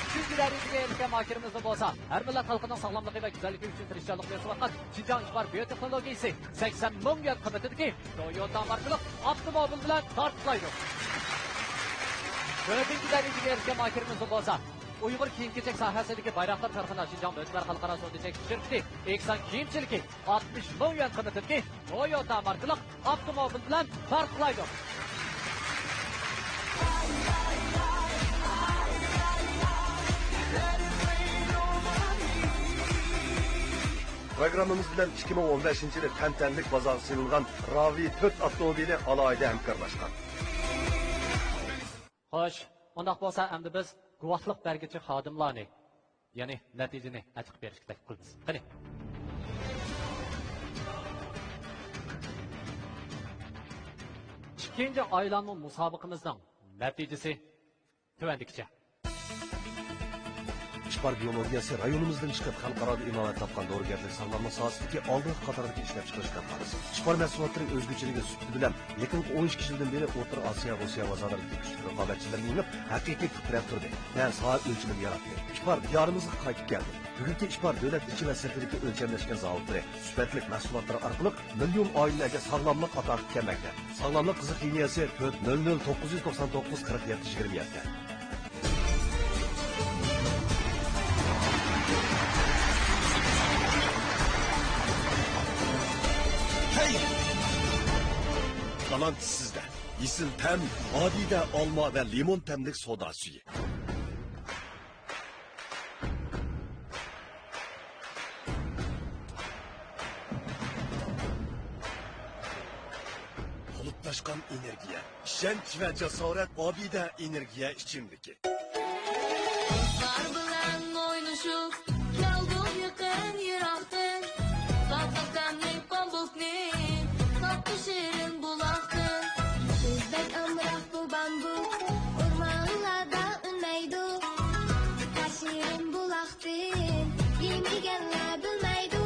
Üçüncü darajaga erishgan mahirimizni bo'lsa, har millat xalqining sog'lomligi va go'zalligi uchun tirishchilik qilayotgan Xinjiang Ishbar bioteknologiyasi 80 ming yuan qimmatidagi Toyota markali avtomobil bilan taqiqlaydi. Dördüncü darajaga erishgan mahirimizni bo'lsa, Uyg'ur kiyim-kechak sohasidagi bayroqlar tarafından Xinjiang O'zbek xalqaro savdo shirkati Eksan kiyimchiligi 60 ming yuan qimmatidagi Toyota markali avtomobil bilan taqiqlaydi. Programımız bilan 2015-yili tantanlik bozorga silingan Ravi 4 avtomobili alohida hamkorlashgan. Xo'sh, undaq bo'lsa, endi biz guvohlik berguchi xodimlarni, ya'ni natijani aytib berishga taklif qilamiz. Qani. İkinci aylanma musobaqamizning natijasi tuvandikicha. İşbar biyologiyasi rayonimizdan chiqib xalqaro inoat topgan dorigarlik sog'lomlik sohasidagi oldingi qatorda ishlab chiqarish korxonasi. İşbar mahsulotlarining o'zguchiligi sufati bilan yaqin 12 yildan beri O'rta Osiyo va Osiyo bozorlaridagi kuchli raqobatchilarni yengib, haqiqiy fikrab turdi. Va soha o'lchimini yaratdi. İşbar diyorimizga qaytib keldi. Bugungi İşbar davlat ichi va sirtidagi o'lchamlashgan zavodlari sifatli mahsulotlar orqali million oilalarga sog'lomlik ato etmoqda. Sog'lomlik qiziq liniyasi 400 999 47 27. Talant sizde. Yesil tem, adide alma ve limon temlik soda suyu. Bulutlaşkan enerjiye, şenç ve cesaret abide enerjiye içimdeki. Kar bilan oynashib, keldim yaqin yiroqdan. Saqaqanlik bambukning, saqi shirin buloqdan. Sizdek amroq bu bambuk, o'rmonlarda unmaydi. Shirin buloqdan, yemaganlar bilmaydi.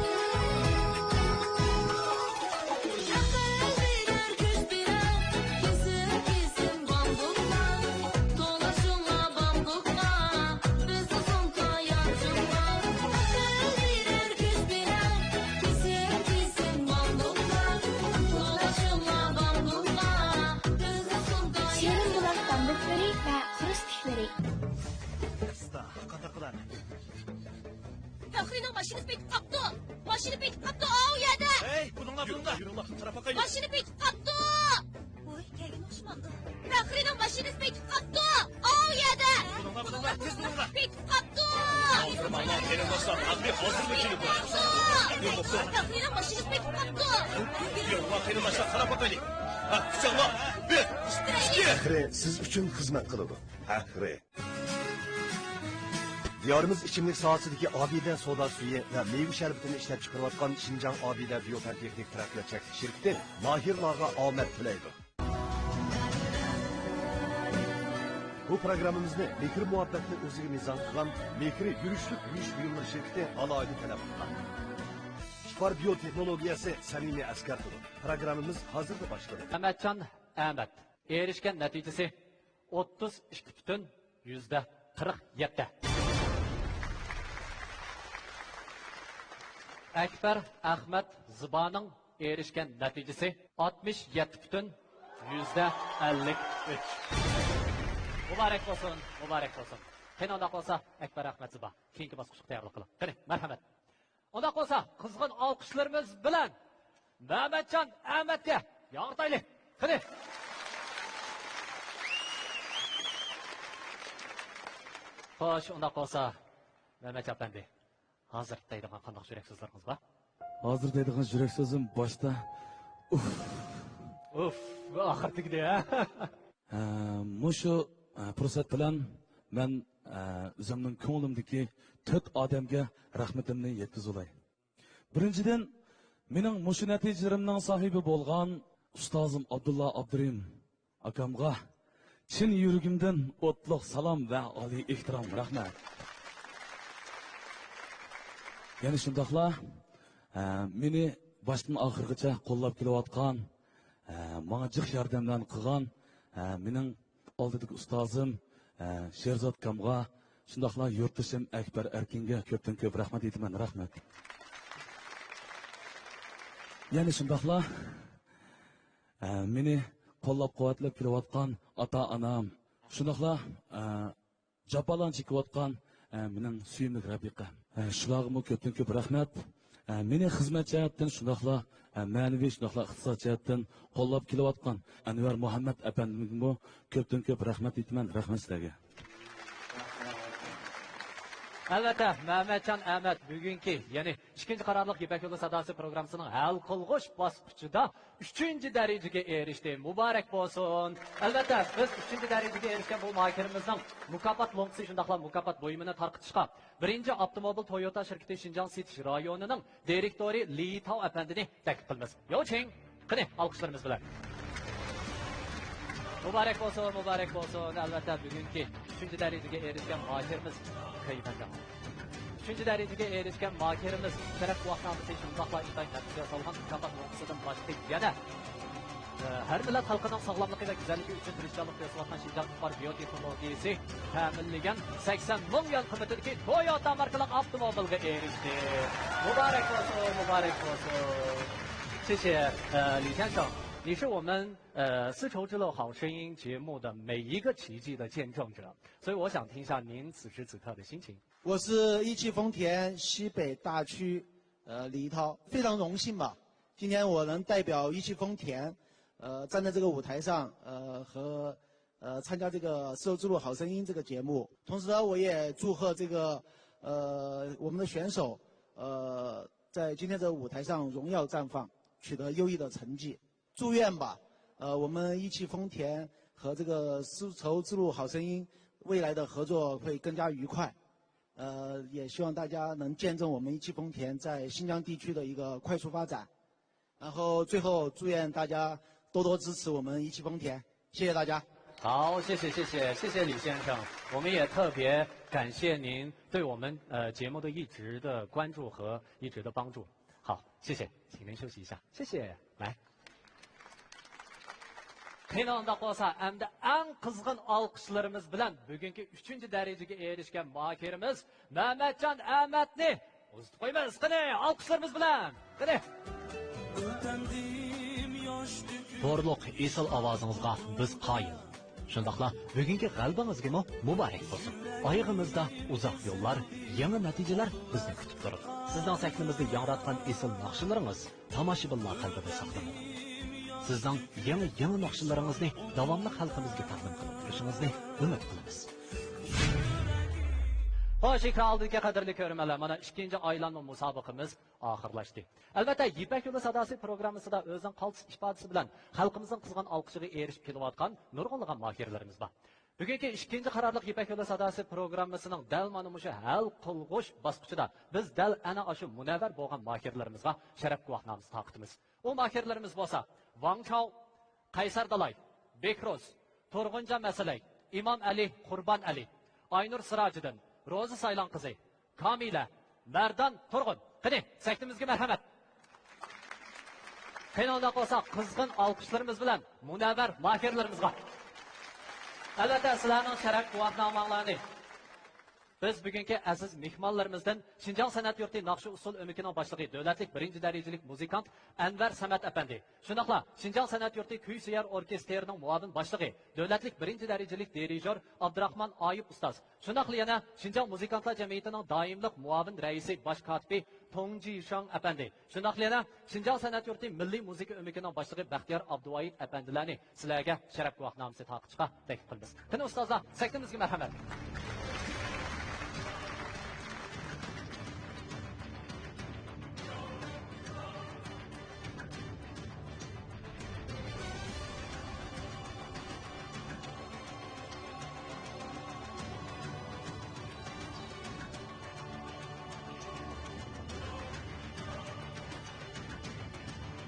Faxriyning mashinasi petib qapti. Mashina petib qapti. O yerda. Hey, buninglar buninglar. Yuringlar, tarafa qayt. Mashina petib qapti. Voy, kelgan o'xshamadi. Faxriyning mashinasi petib qapti. O yerda. Buninglar, tez buninglar. Petib qapti. Hozir keling do'stlar, hozir kelib bo'ladi. Faxriyning mashinasi petib qapti. Yuringlar, keling do'stlar, tarafa qayt. Ha, chiqinglar. 1, 2. Faxri siz uchun xizmat qiladi. Faxri. Diyorimiz ichimlik sohasidagi Abida soda suyi va meva sharbetini ishlab chiqarayotgan Xinjiang Abida biotexnik taraqqiyot shirkati mahirlarga omad tilaydi. Bu programımızda Mekir muhabbetini o'ziga mizon qilgan Mekir yurishlik yuyish buyumlari shirkati alohida talab qilgan. İşbar biyoteknologiyasi samimiy askardir. Programımız hozirda boshlandi. Ahmadjon Ahmad erishgan natijasi 32,47. Akbar Ahmad Zibaning erishgan natijasi 67,53. Muborak bo'lsin, muborak bo'lsin. Qani unda qolsa Akbar Ahmad Ziba keyingi bosqichga tayyorlik qiling. Qani, marhamat. Unda qolsa qizg'in olqishlarimiz bilan Mahmadjon Ahmadga yordaylik. Qani. Xo'sh, unda qolsa Mahmad apandi hozir deydigan qanday yurak so'zlaringiz bor? Hozir deydigan yurak so'zim boshda Uf, oxirgidek ha. Mushu fursat bilan men o'zimning ko'nglimdagi 4 odamga rahmatimni yetkazolay. Birinchidan, mening mushu natijalarimning sohibi bo'lgan ustozim Abdulla Abdurim akamga chin yuragimdan o'tliq salom va oliy ehtirom, rahmat. Yana shundoqla meni boshdan oxirigacha qo'llab kelayotgan, menga jiq yordamlarni qilgan mening oldidagi ustozim Sherzod Kamga, shundoqla yurtdoshim Akbar Arkinga ko'pdan ko'p rahmat aytaman, rahmat. Yana shundoqla meni qo'llab-quvvatlab kelayotgan ota-onam, shundoqla japalan chekayotgan mening suyimli rafiqam. Shularga ko'pdan ko'p rahmat. Meni xizmat jihatdan shundoqla ma'naviy shundoqla iqtisod jihatdan qo'llab kelayotgan Anvar Muhammad apandimga ko'pdan ko'p rahmat aytaman, rahmat sizlarga. Albatta, Mehmetcan Ahmet bugungi, ya'ni 2-qarorliq Ipak yo'li sadosi programmasining hal qilg'ish bosqichida 3-darajaga erishdi. Muborak bo'lsin. Albatta, biz 3-darajaga erishgan bu mahirimizning mukofot lo'ngsi shundoqla mukofot bo'yimini tarqitishga birinchi avtomobil Toyota shirkati Xinjiang City rayonining direktori Li Tao apandini taklif qilamiz. Yo'ching, qani alqishlarimiz bilan. Muborak bo'lsin, muborak bo'lsin. Albatta, bugungi 3-darajaga erishgan mahirimiz Kayvanda. 3-darajaga erishgan mahirimiz taraf vaqtnomasi shundoqla ishdan natija solgan mukofot lo'ngsidan boshqa yana har millat xalqining sog'lomligi va go'zalligi uchun tirishchilik ko'rsatgan Xinjiang Xitoy biotexnologiyasi ta'minlagan 80 million qiymatidagi Toyota markali avtomobilga erishdi. Muborak bo'lsin, muborak bo'lsin. 谢谢李先生，你是我们丝绸之路好声音节目的每一个奇迹的见证者，所以我想听一下您此时此刻的心情。我是一汽丰田西北大区李一涛，非常荣幸吧，今天我能代表一汽丰田站在这个舞台上和参加这个丝绸之路好声音这个节目，同时呢我也祝贺这个我们的选手在今天这个舞台上荣耀绽放，取得优异的成绩。祝愿吧我们一汽丰田和这个丝绸之路好声音未来的合作会更加愉快。也希望大家能见证我们一汽丰田在新疆地区的一个快速发展。然后最后祝愿大家多多支持我们一汽丰田，谢谢大家。好，谢谢李先生，我们也特别感谢您对我们节目的一直的关注和一直的帮助。好，谢谢，请您休息一下，谢谢，来。Qiynoqda qolsa, hamda eng qizg'in olqishlarimiz bilan bugungi 3-darajaga erishgan mahirimiz Mehmetcan Ahmetni uzatib qo'yamiz. Qani, olqishlarimiz bilan. Qani. To'g'riliq esil ovozingizga biz qoyil. Shundaqla bugungi g'alabangizga muborak bo'lsin. Oyog'imizda uzoq yo'llar, yangi natijalar bizni kutib turibdi. Sizning sahnimizda yangratgan esil naqshlaringiz tomoshabinlar qalbida saqlanadi. Sizning yangi naqshlaringizni davomli xalqimizga taqdim qilib turishingizni umid qilamiz. Xo'sh, ekran oldidagi qadrli ko'rmanlar, mana 2-aylanma musobaqamiz oxirlashdi. Albatta, Ipak yo'li sadosi programmasida o'zining qaltis ifodasi bilan xalqimizning qizg'in olqishiga erishib kelayotgan nurg'unlagan mahirlarimiz bor. Bugungi 2-qarorliq Ipak yo'li sadosi programmasining dal mana shu hal qilg'ish bosqichida biz dal ana shu munavvar bo'lgan mahirlarimizga sharaf guvohnomasi taqdimimiz. U mahirlarimiz bo'lsa, Wang Chao, Qaysar Dalay, Bekroz, To'rg'unja Masalay, Imom Ali, Qurbon Ali, Aynur Sirojiddin, Ro'zi Saylan qizi, Kamila, Mardan Turg'un. Qani, saktimizga marhamat. Qiynoqda qolsa, qizg'in olqishlarimiz bilan munavvar mahirlarimizga. Albatta, sizlarning sharaf guvohnomalarini biz bugungi aziz mehmonlarimizdan Xinjiang san'at yurti naqshi usul o'mikining boshlig'i davlatlik 1-darajalik muzikant Anvar Samat apandi, shundoqla Xinjiang san'at yurti kuy suyar orkestrining muavin boshlig'i davlatlik 1-darajalik dirijor Abdurahmon Oyib ustoz, shundoqla yana Xinjiang muzikantlar jamiyatining doimlik muavin raisi bosh kotibi Tongji Shang apandi, shundoqla yana Xinjiang san'at yurti milliy muzika o'mikining boshlig'i Baxtiyor Abduvoyid apandilarni sizlarga sharaf guvohnomasi taqdirga taklif qilamiz. Qani ustozlar, saktimizga marhamat.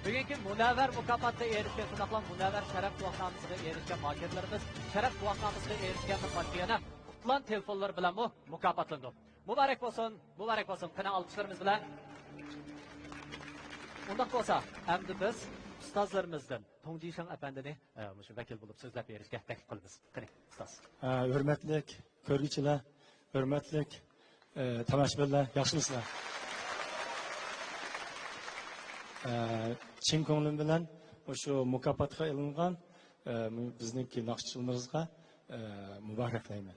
Bugungi Munavvar mukofotga erishgan shunaqla Munavvar sharaf guvohnomasiga erishgan maketlarimiz sharaf guvohnomasiga erishgandan boshqa yana qutlan telefonlar bilan mukofotlandi. Muborak bo'lsin, muborak bo'lsin. Qani alqishlarimiz bilan. Undaq bo'lsa, endi biz ustozlarimizdan Tongjishang apandini shu vakil bo'lib so'zlab berishga taklif qilamiz. Qani, ustoz. Hurmatli ko'rguvchilar, hurmatli tomoshabinlar, yaxshimisizlar? Chin ko'nglim bilan o'sha mukofotga ilingan bizningki naqshchilarimizga muboraklayman.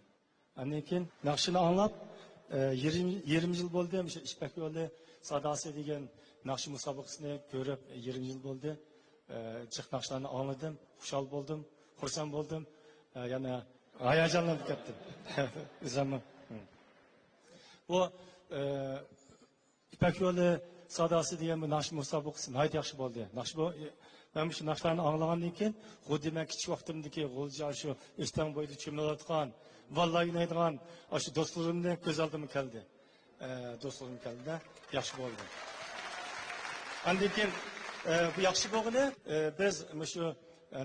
Andan keyin naqshini anglab 20 yil bo'ldi, o'sha Ishpak yo'li sadosi degan naqsh musobaqasini ko'rib 20 yil bo'ldi. Jiq naqshlarni angladim, xushal bo'ldim, xursand bo'ldim, yana hayajonlanib ketdim. O'zim bu Ishpak yo'li sadosi degan bu naqsh musobaqasi nihoyat yaxshi bo'ldi. Naqsh bu men shu naqshlarni anglagandan keyin xuddi men kichik vaqtimdagi g'o'lja shu Istanbul bo'yida cho'milayotgan, vallahi o'ynaydigan shu do'stlarimni ko'z oldimga keldi. Do'stlarim keldi, yaxshi bo'ldi. Andan keyin bu yaxshi bo'lgani biz shu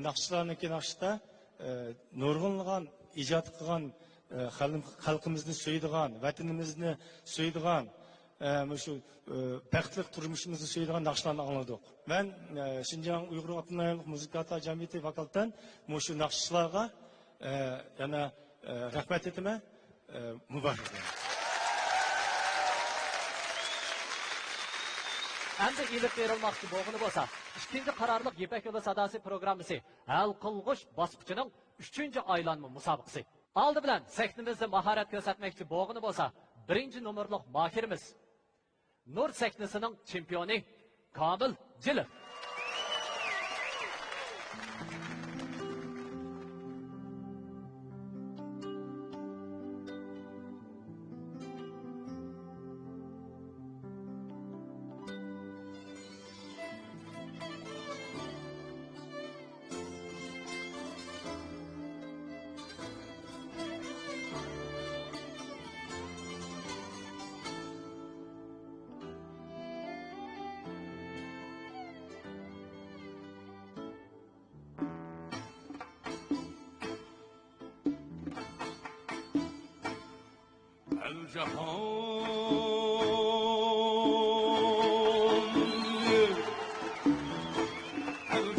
naqshlarniki naqshda nurg'unlagan ijod qilgan xalqimizni suydigan, vatanimizni suydigan shu baxtli turmushimizni suydigan naqshlarni angladik. Men Xinjiang Uyg'ur avtonomik muzika jamiyati vakolidan shu naqshlarga yana rahmat etaman, muborak. Endi ilib berilmoqchi bo'lgani bo'lsa, ikkinchi qarorliq Ipak yo'li sadosi programmasi hal qilg'uch bosqichining 3-aylanma musobaqasi. Oldi bilan sahnimizda mahorat ko'rsatmoqchi bo'lgani bo'lsa, 1-nomerlik mohirimiz Nur sahnasining chempioni Komil Jilov.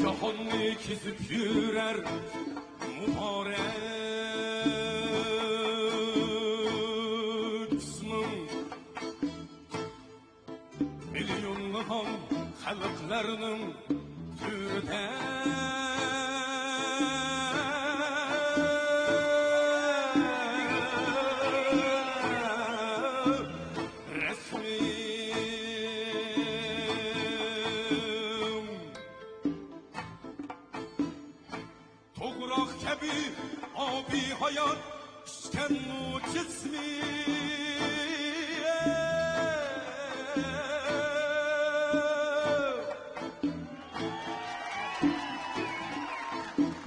Cahonni kesip yürür mübarek ismin milyonlahan halklarının türüde hayat isken o cismi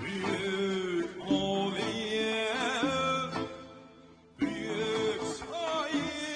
büyük oliye büyük şair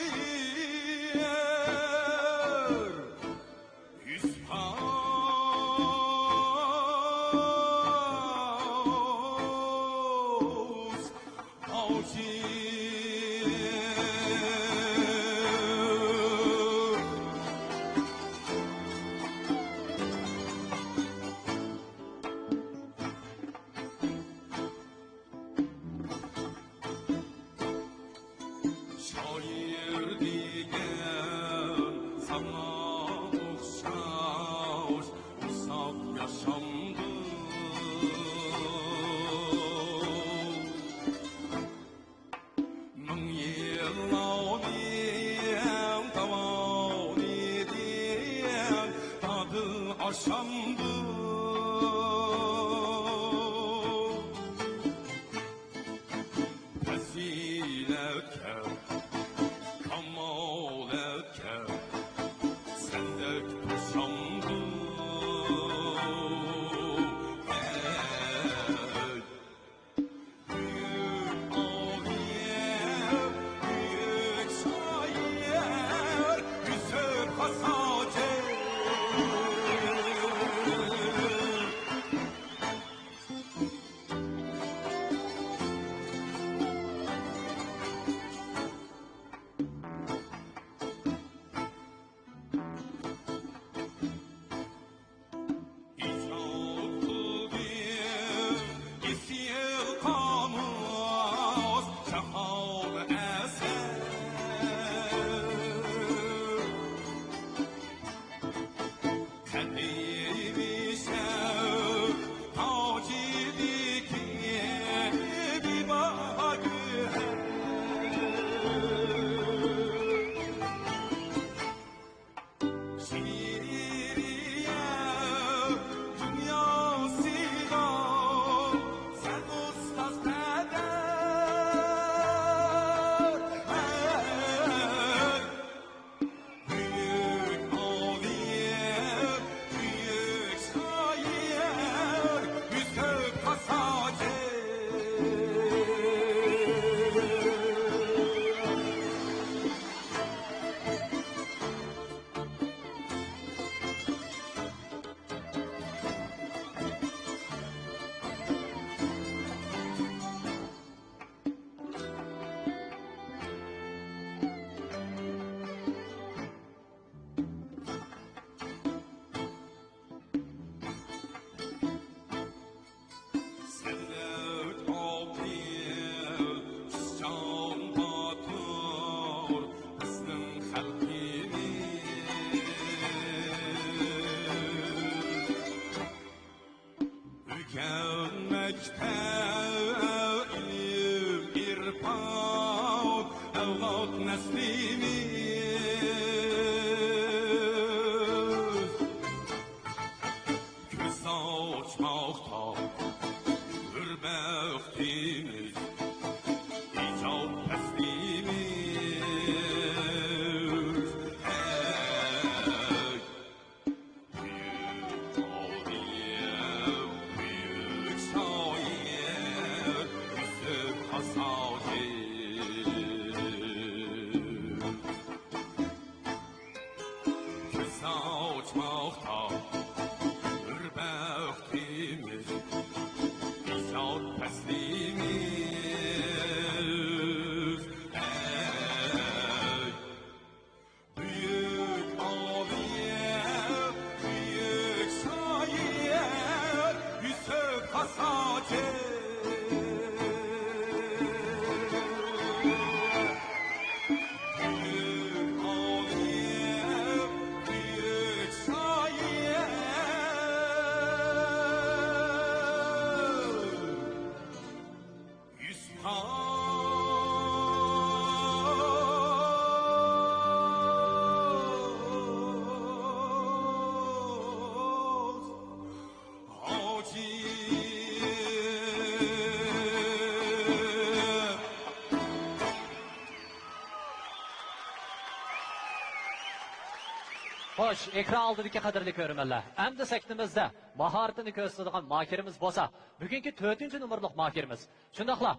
Xo'sh, ekran oldidagi qadrli ko'rmanlar. Endi sektimizda mahoratini ko'rsatadigan makirimiz bo'lsa, bugungi 4-nomerlik makirimiz. Shundaqla,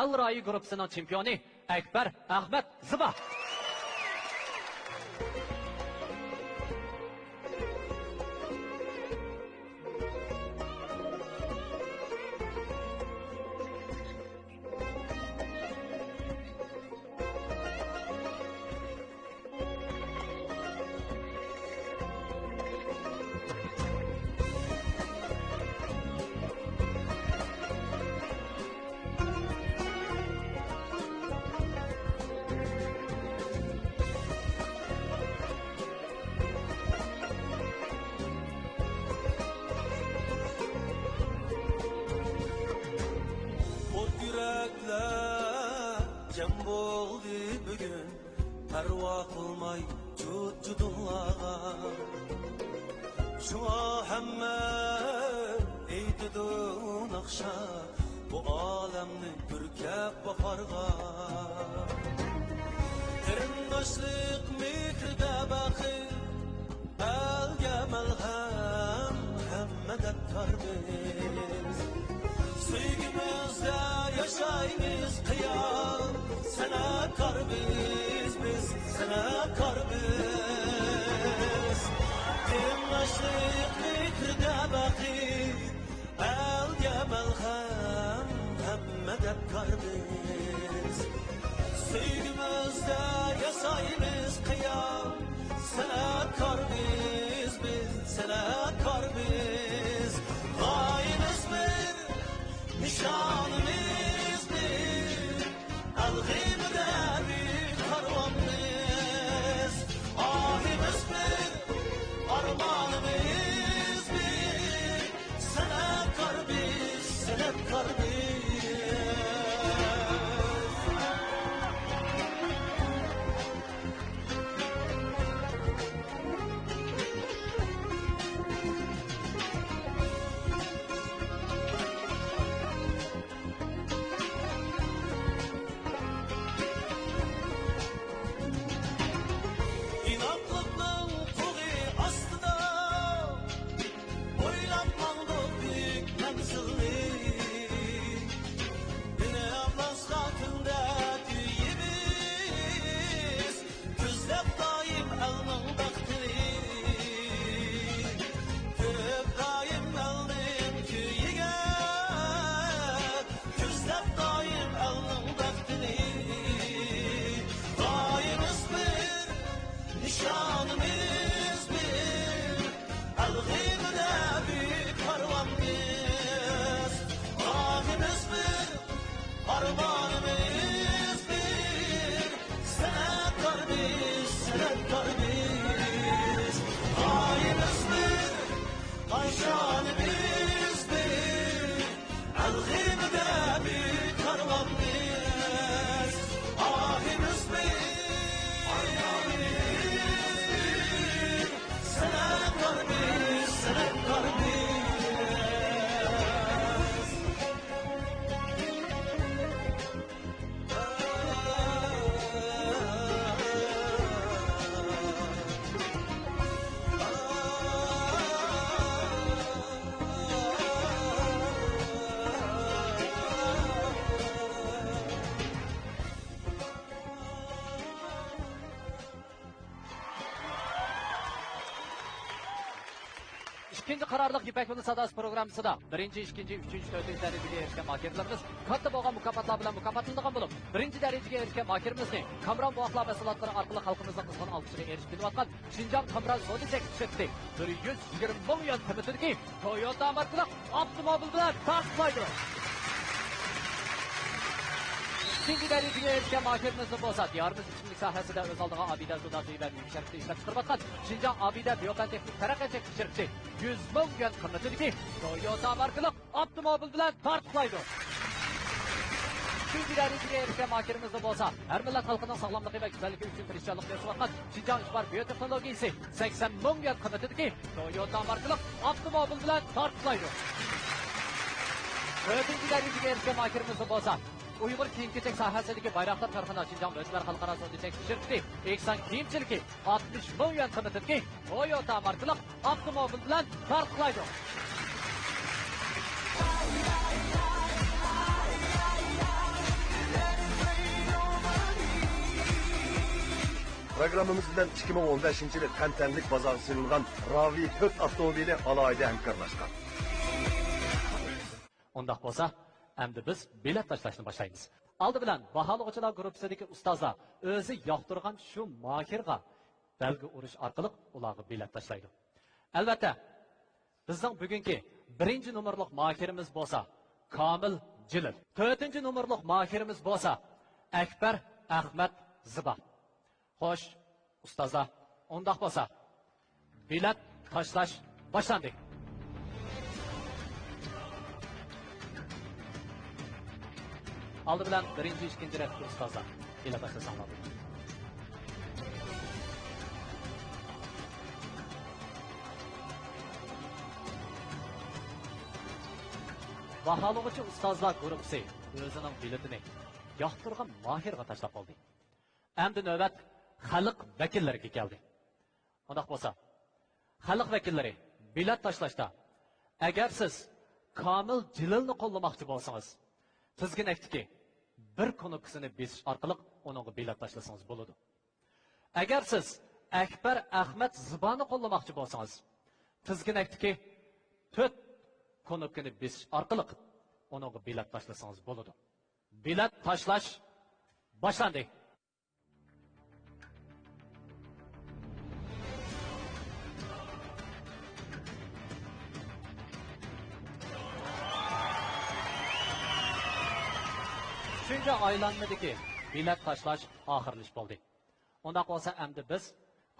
Al Rayi guruhining chempioni Akbar Ahmad Ziba. Cem bo'ldi bugun parvo qilmay judunlarga shunga hamma aytidi naqsha bu olamni burkab baharga qarindoshlik mehrda baxil alga malham hammaga tarbiz sevgimizda yaşaymiz kıyam san'atkor biz san'atkor biz tengdoshlik mehrida baqi alga malham hammaga kor biz sevgimizda yaşaymiz kıyam san'atkor biz san'atkor biz g'oyamiz bir nişanımız bir algımda bir karvanımız ahimiz bir armağanımız bir sanatkar biz sanatkar biz armağanımız bir sanatkor biz sanatkor biz g'oyamiz bir nişanımız bir algımda bir karvan biz ahimiz bir sanatkor biz sanatkor biz İkinci kararlılık İpek Yolu Sadası programısında birinci, ikinci, üçüncü, dördüncü dereceye erişken makirlerimiz katta boğan mukaffatlar bilen mukafatlandıgan bulup birinci dereceye erişken makirimizni Kamran Boğaklar ve Salatları arkalı halkımızın kızgın alkışına erişkini vatkan Şincan Kamran Sodisek tüketdi. 120 milyon kıymetindeki Toyota markalı avtomobil bilen taşlaydı. İkinci dereceye erişken makirimizni bolsa diyarımız içimlik sahasida öz aldığına Abide Suda suyu ve büyük şerifte işlep çıkarbatkan Şincan Abide Biyopen Teknik Terakket Şerifte 100 milyon kıymetindeki Toyota markalı avtomobil bilen tartışlaydı. Üçüncü dereceye erişken makirimizni bolsa her millet halkının sağlamlığı ve güzelliği için tirişçilik yasavatkan Şincan İşbar Biyoteknolojisi 80 milyon kıymetindeki Toyota markalı avtomobil bilen tartışlaydı. Dördüncü dereceye erişken makirimizni bolsa Uyg'ur kiyim-kechak sohasidagi bayroqlar tarixini Xinjiang O'zbekiston xalqaro savdo shirkati Eksan kiyimchiligi 60 ming yuan qiymatidagi Toyota markali avtomobil bilan tarqalaydi. Programımız bilan 2015-yili tantanlik bozorga sunilgan Ravi 4 avtomobili alohida hamkorlashgan. Undaq bo'lsa, endi biz bilet tashlashni boshlaymiz. Aldi bilan baholug'uchilar gruppasidagi ustozlar o'zi yoqtirgan shu mohirga belgi urish orqali ularga bilet tashlaydi. Albatta, bizning bugungi 1-nomerlik mohirimiz bo'lsa Komil Jilil. 4-nomerlik mohirimiz bo'lsa Akbar Ahmad Ziba. Xo'sh, ustozlar, undaq bo'lsa, bilet tashlash boshlandi. Aldı bilan 1-2 rektor ustozlar bilet tashlasanlar. Baholug'uchi ustozlar guruhi o'zining biletini yoqtirgan mohirga tashlab oldi. Endi navbat xalq vakillariga keldi. Undaq bo'lsa, xalq vakillari bilet tashlashda agar siz Komil Jililni qo'llamoqchi bo'lsangiz, tizginakdagi bir knopkasini besish orqali uningga bilet tashlasangiz bo'ladi. Agar siz Akbar Ahmad Zibani qo'llamoqchi bo'lsangiz, tizginakdagi 4 knopkani besish orqali uningga bilet tashlasangiz bo'ladi. Bilet tashlash boshlandi. Çünkü aylanmadaki bilet tashlash oxirlish bo'ldi. Undaq bo'lsa, endi biz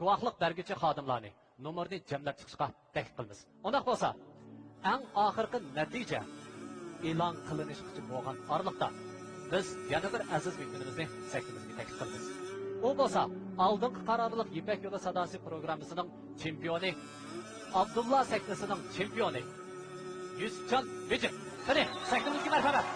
guvohlik berguchi xodimlarni nomerni jamlab chiqishga taklif qilamiz. Undaq bo'lsa, eng oxirgi natija e'lon qilinishchi bo'lgan orliqda biz yana bir aziz mehmonimizni saktimizga taklif qilamiz. U bo'lsa, oldingi qarorliq Ipak yo'li sadosi programmasining chempioni, Abdulla saktasining chempioni Yusufjon Bejim. Qani, saktimizga marhamat.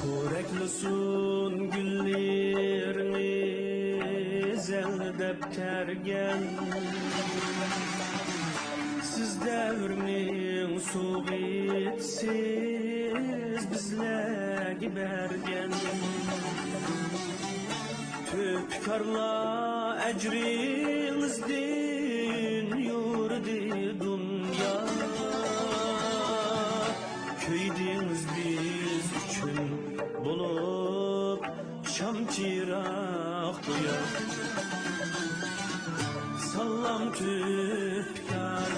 Ko'raklisun gullerini zaldab tergen Siz davrning so'g'itsiz bizlarga bergan To'pkarlar ajringizdin yurdi dunyo Köydingiz biz uchun bulup şam çirak duyar Salam tütkar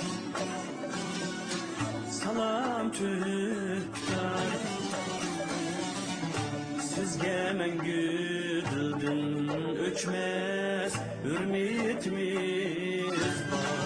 Salam tütkar Sizge mengü dildin öçmez hürmetimiz var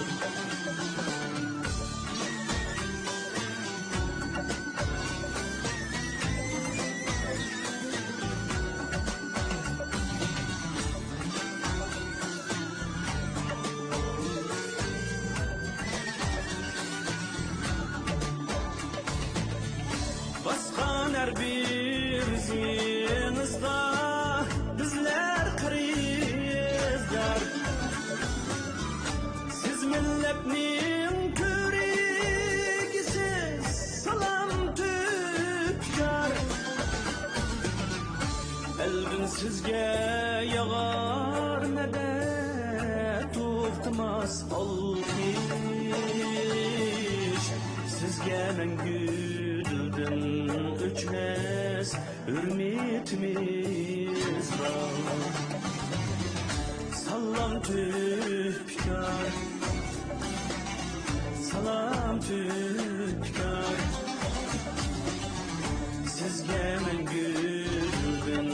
Her bir zinizda bizler krizler sizge yağar medet to'xtamas olqish sizge mengü dildan o'chmas hurmatimiz bor salom tüpkar salam tüpkar sizge mengü dildan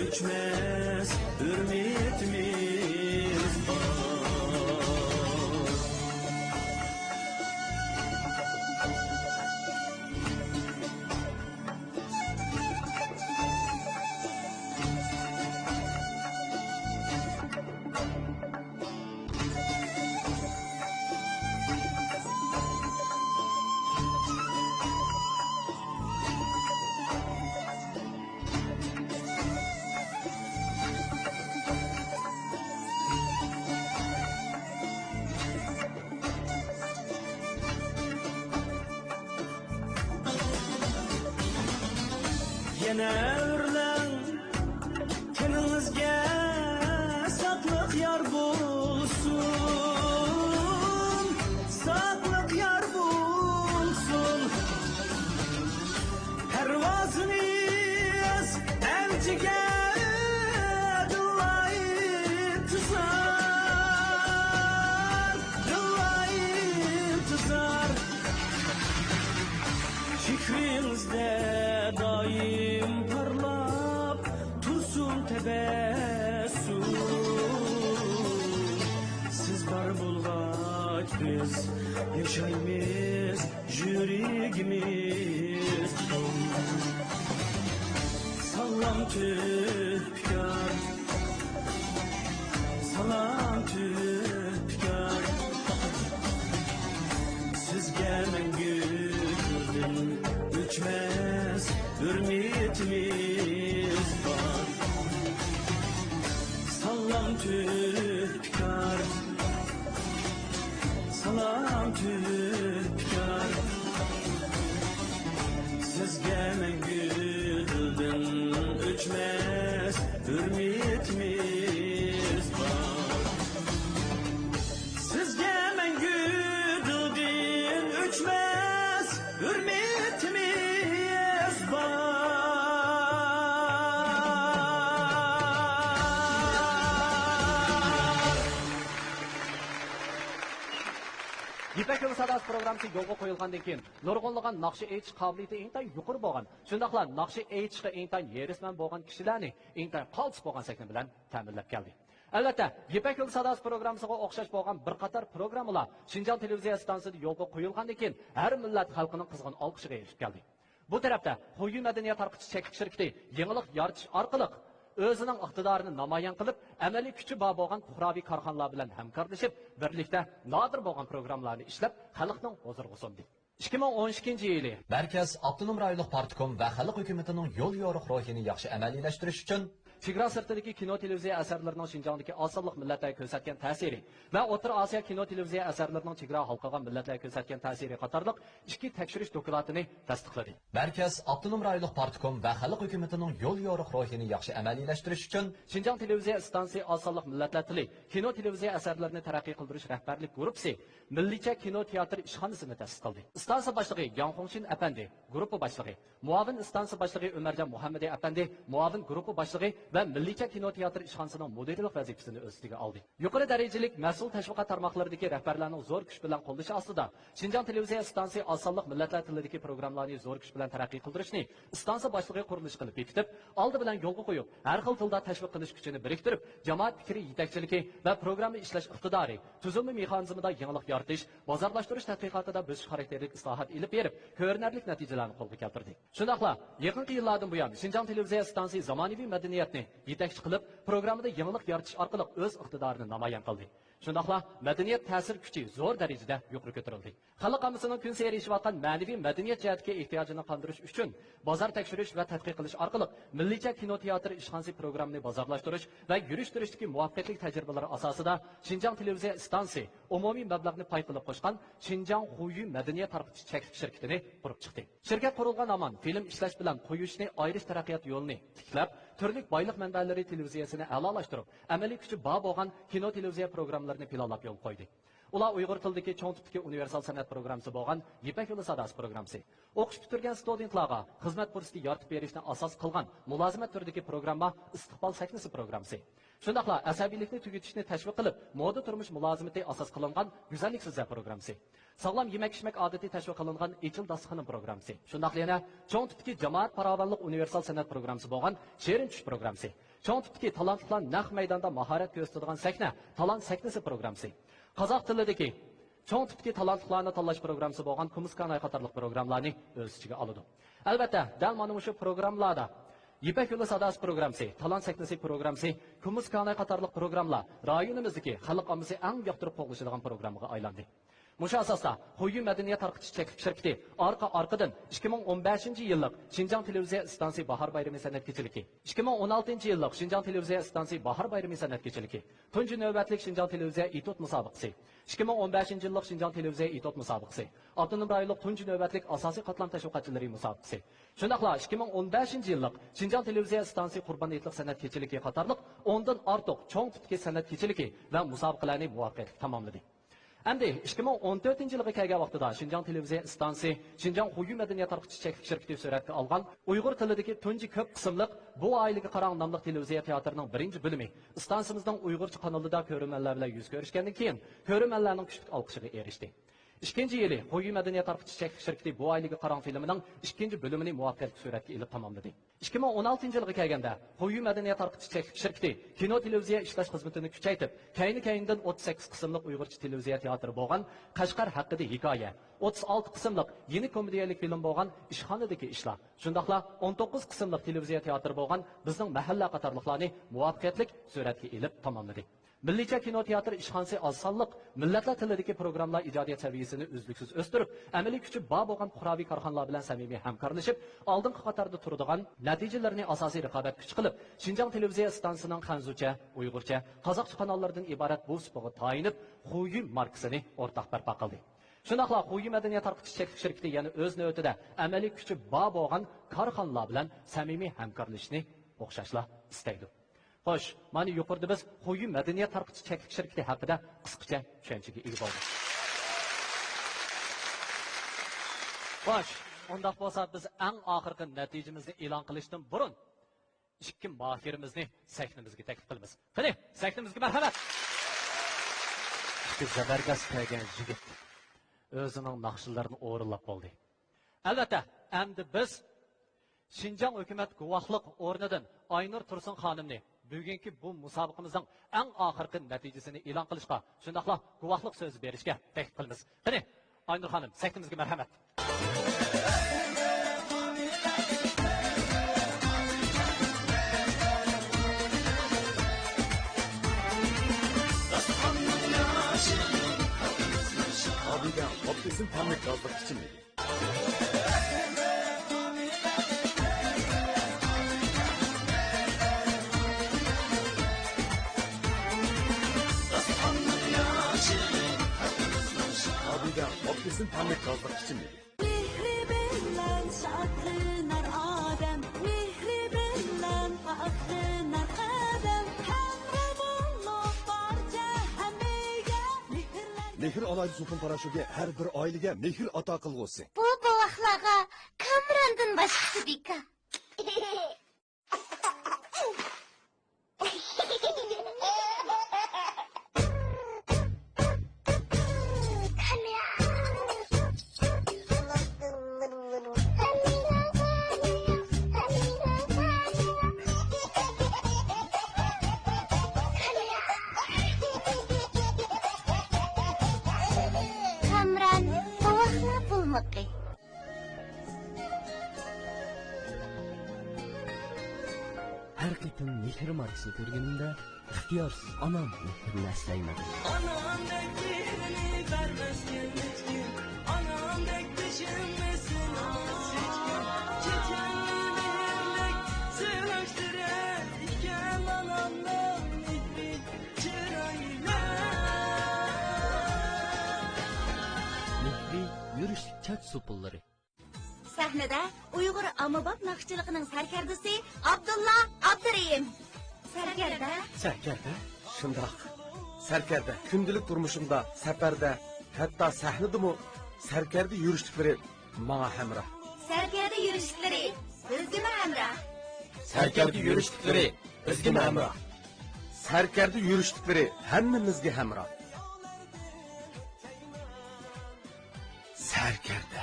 o'chmas hurmatimiz bor Yine örlen teningizge saqliq yor bo'lsin saqliq yor bo'lsin parvoziniz elchiga dillayib tuzar fikringizde daim parlap tursun tebessüm siz bar bulgaç biz yaşaymiz yüreğimiz salam tüpkar salam tüpkar sizge mengü Üçmez hürmetimiz var Salam tüpkar Salam tüpkar Sizge mengü dilden üçmez hürmetimiz var Sizge mengü dilden üçmez hürmetimiz var. Yipek Yolu Sadası programı yo'lga qo'yilgandan keyin nurg'unlagan naqshi aytish qobiliyati intay yuqori bo'lgan. Shundaqla naqshi aytishga intay yerisman bo'lgan kishilarni intay qaltis bo'lgan sakna bilan ta'minlab keldi. Albatta, Yipek Yolu Sadası programmasiga o'xshash bo'lgan bir qator programmalar Şinjan televiziya stansiyasida yo'lga qo'yilgandan keyin har millat xalqining qizg'in olqishiga erishib keldi. Bu tarafda Xuyu madaniyat tarqitish cheklik shirkati yangilik yaratish orqali o'zining iqtidorini namoyon qilib, amaliy kuchi bor bo'lgan puhraviy korxonalar bilan hamkorlashib, birlikda nodir bo'lgan programmalarni ishlab, xalqning huzuriga sundi. 2012-yili Markaz Avtonom rayonlik partkom va xalq hukumatining yo'l yo'riq ro'yini yaxshi amaliylashtirish uchun chegara sirtidagi kino televiziya asarlarining Shinjongdagi osonlik millatlarga ko'rsatgan ta'siri va O'rta Osiyo kino televiziya asarlarining chegara xalqiga millatlarga ko'rsatgan ta'siri qatorliq ikki tekshirish dokladini tasdiqladi. Markaz Avtonom rayonlik partkom va xalq hukumatining yo'l yo'riq ro'yini yaxshi amaliylashtirish uchun Shinjong televiziya stansiyasi osonlik millatlar tili kino televiziya asarlarini taraqqiy qildirish rahbarlik guruhi Millicha kino teatr ishxonasini ta'sis qildi. Stansiya boshlig'i Yang Hongshin apandi, guruhi boshlig'i, muavin stansiya boshlig'i Umarjon Muhammadi apandi, muavin guruhi boshlig'i va Millicha kino teatr ishxonasining mudirlik vazifasini o'z ichiga oldi. Yuqori darajalik mas'ul tashviqot tarmoqlaridagi rahbarlarning zo'r kuch bilan qo'llashi ostida Shinjong televiziya stansiyasi osonlik millatlar tilidagi programmalarni zo'r kuch bilan taraqqiy qildirishni stansiya boshlig'i qurilish qilib bekitib, oldi bilan yo'lga qo'yib, har xil tilda tashviq qilish kuchini biriktirib, jamoat fikri yetakchiligi va programma ishlash iqtidori, tuzilma mexanizmida yangilik yaratish, bozorlashtirish tadqiqotida bo'sish xarakterlik islohot ilib berib, ko'rinarli natijalarni qo'lga keltirdi. Shundaqla, yaqinqi yillardan buyon Shinjong televiziya stansiyasi zamonaviy madaniyatni yetakchi qilib, programmada yangilik yaratish orqali o'z iqtidorini namoyon qildi. Shundaqla, madaniyat ta'sir kuchi zo'r darajada yuqori ko'tarildi. Xalq omasining kun sari erishayotgan ma'naviy madaniyat jihatiga ehtiyojini qondirish uchun bozor tekshirish va tadqiq qilish orqali Millicha kino teatr ishxonasi programmani bozorlashtirish va yurishtirishdagi muvaffaqiyatli tajribalar asosida Shinjong televiziya stansiyasi umumiy mablag'ni pay qilib qo'shgan Shinjong Xuyu madaniyat tarqitish cheklik shirkatini qurib chiqdi. Shirkat qurilgan omon film ishlash bilan qo'yishni ayirish taraqqiyot yo'lini tiklab, turli boylik manbalari televiziyasini a'lolashtirib, amaliy kuchi bor bo'lgan kino televiziya programmalarini planlab yo'l qo'ydi. Ular Uyg'ur tilidagi cho'ng tipdagi universal san'at programmasi bo'lgan Yipak yo'li sadasi programmasi. O'qish bitirgan studentlarga xizmat fursati yaratib berishni asos qilgan mulozimat turidagi programma istiqbol sahnasi programmasi. Shundaqla asabiylikni tugatishni tashviq qilib, moda turmush mulozimati asos qilingan go'zallik sizlar programmasi. Sog'lom yemak-ichmak odati tashviq qilingan Echil dasturxoni programmasi. Shundaqla yana cho'ng tipdagi jamoat farovonlik universal san'at programmasi bo'lgan Sherin tush programmasi. Cho'ng tipdagi talantlar naq maydonda mahorat ko'rsatadigan sahna, talant sahnasi programmasi. Qozoq tilidagi cho'ng tipdagi talantlarni tanlash programmasi bo'lgan Kumuskanay qatorliq programmalarni o'z ichiga oladi. Albatta, dal mana shu programmalarda Yipak yo'li sadasi programmasi, talant sahnasi programmasi, Kumuskanay qatorliq programmalar rayonimizdagi xalq ommasi eng yoqtirib qo'llashadigan programmaga aylandi. Mushu asosda Xuyu madaniyat tarqitish shirkati orqadan 2015-yillik Xinjiang televiziya stansiyasi bahor bayrami san'at kechiligi, 2016-yillik Xinjiang televiziya stansiyasi bahor bayrami san'at kechiligi, tunji navbatlik Xinjiang televiziya etot musobaqasi, 2015-yillik Xinjiang televiziya etot musobaqasi, avtonom rayonlik tunji navbatlik asosiy qatlam tashviqotchilari musobaqasi. Shundaqla 2015-yillik Xinjiang televiziya stansiyasi qurbon etlik san'at kechiligi qatorliq 10 dan ortiq cho'ng tipdagi san'at kechiligi va musobaqalarni muvaffaqiyatli tamomladi. Endi 2014-yilga kelgan vaqtida Xinjiang televiziya stansiyasi Xinjiang Xuyu madaniyat tarqitish shirkati suratga olgan Uyg'ur tilidagi tunji ko'p qismliq bu oilaga qarang nomli televiziya teatrining birinchi bo'limi stansiyamizning Uyg'urcha kanalida ko'rmanlar bilan yuz ko'rishgandan keyin ko'rmanlarning kuchli olqishiga erishdi. İkinci yılı Xuyu madaniyat tarqitish shirkati bu oilaga qarang filmining ikkinchi bo'limini muvaffaqiyatli suratga ilib tamomladi. 2016-yilga kelganda Xuyu madaniyat tarqitish shirkati kino televiziya ishlash xizmatini kuchaytirib, kayni-kayindan 38 qismliq Uyg'urcha televiziya teatri bo'lgan Qashqar haqida hikoya, 36 qismliq yeni komediyalik film bo'lgan Ishxonadagi ishlar, shundaqla 19 qismliq televiziya teatri bo'lgan Bizning mahalla qatorliqlarni muvaffaqiyatli suratga ilib tamomladi. Millicha kino teatr ishxonasi osonliq millatlar tilidagi programmalar ijodiyat saviyasini uzluksiz o'stirib, amaliy kuchi bor bo'lgan fuqaroviy korxonalar bilan samimiy hamkorlashib, oldingi qatorda turadigan natijalarni asosiy raqobat kuch qilib, Xinjiang televiziya stansiyasining Xanzucha, Uyg'urcha, Qozoqcha kanallaridan iborat bu sifatga tayinib, Xuyu markasini o'rtaq barpo qildi. Shundaqla Xuyu madaniyat tarqitish shirkati yana o'z navbatida amaliy kuchi bor bo'lgan korxonalar bilan samimiy hamkorlashishni o'xshashla istaydi. Xo'sh, mana yuqorida biz Xuyu madaniyat tarqitish shirkati haqida qisqacha tushunchaga ega bo'ldik. Xo'sh, undaq bo'lsa biz eng oxirgi natijamizni e'lon qilishdan burun ikki mohirimizni sahnamizga taklif qilamiz. Qani, sahnamizga marhamat. Ikki zabardast kelgan yigit o'zining naqshlarini o'rinlab bo'ldi. Albatta, endi biz Xinjiang hukumat guvohlik o'rnidan Aynur Tursun xonimni bugungi bu musobaqamizning eng oxirgi natijasini e'lon qilishga, shundaqla guvohlik so'zi berishga taklif qilamiz. Qani, Aynur xonim, sahnamizga marhamat. Abida optizm tamlik yazdık için miydi? Abida optizm tamlik yazdık için miydi? Mehir alaydı sopun paraşoge her bir ailege mehir ata kılgısı. Bu boğaklağa Kamran'dan başkası dika. Her qitim mehr markasini ko'rganimda ixtiyorsiz onam mehrini eslayman. Anamdek mehrini vermezken hiç kim, anamdek düşünmesin hiç kim. Çekenli mehirlik sığlaştırar iken anamdan mehri çırayla. Mehri yürüşlük çaç supulları. Sahnada Uyg'ur ommabop naqshchiligining sarkardasi Abdulla Abdurayim. Sarkarda? Sarkarda? Shundoq. Sarkarda kundalik turmushimda, safarda, hatto sahnadami sarkarda yurishliklari menga hamroh. Sarkarda yurishliklari bizga hamroh. Sarkarda yurishliklari bizga hamroh. Sarkarda yurishliklari hammamizga hamroh. Sarkarda.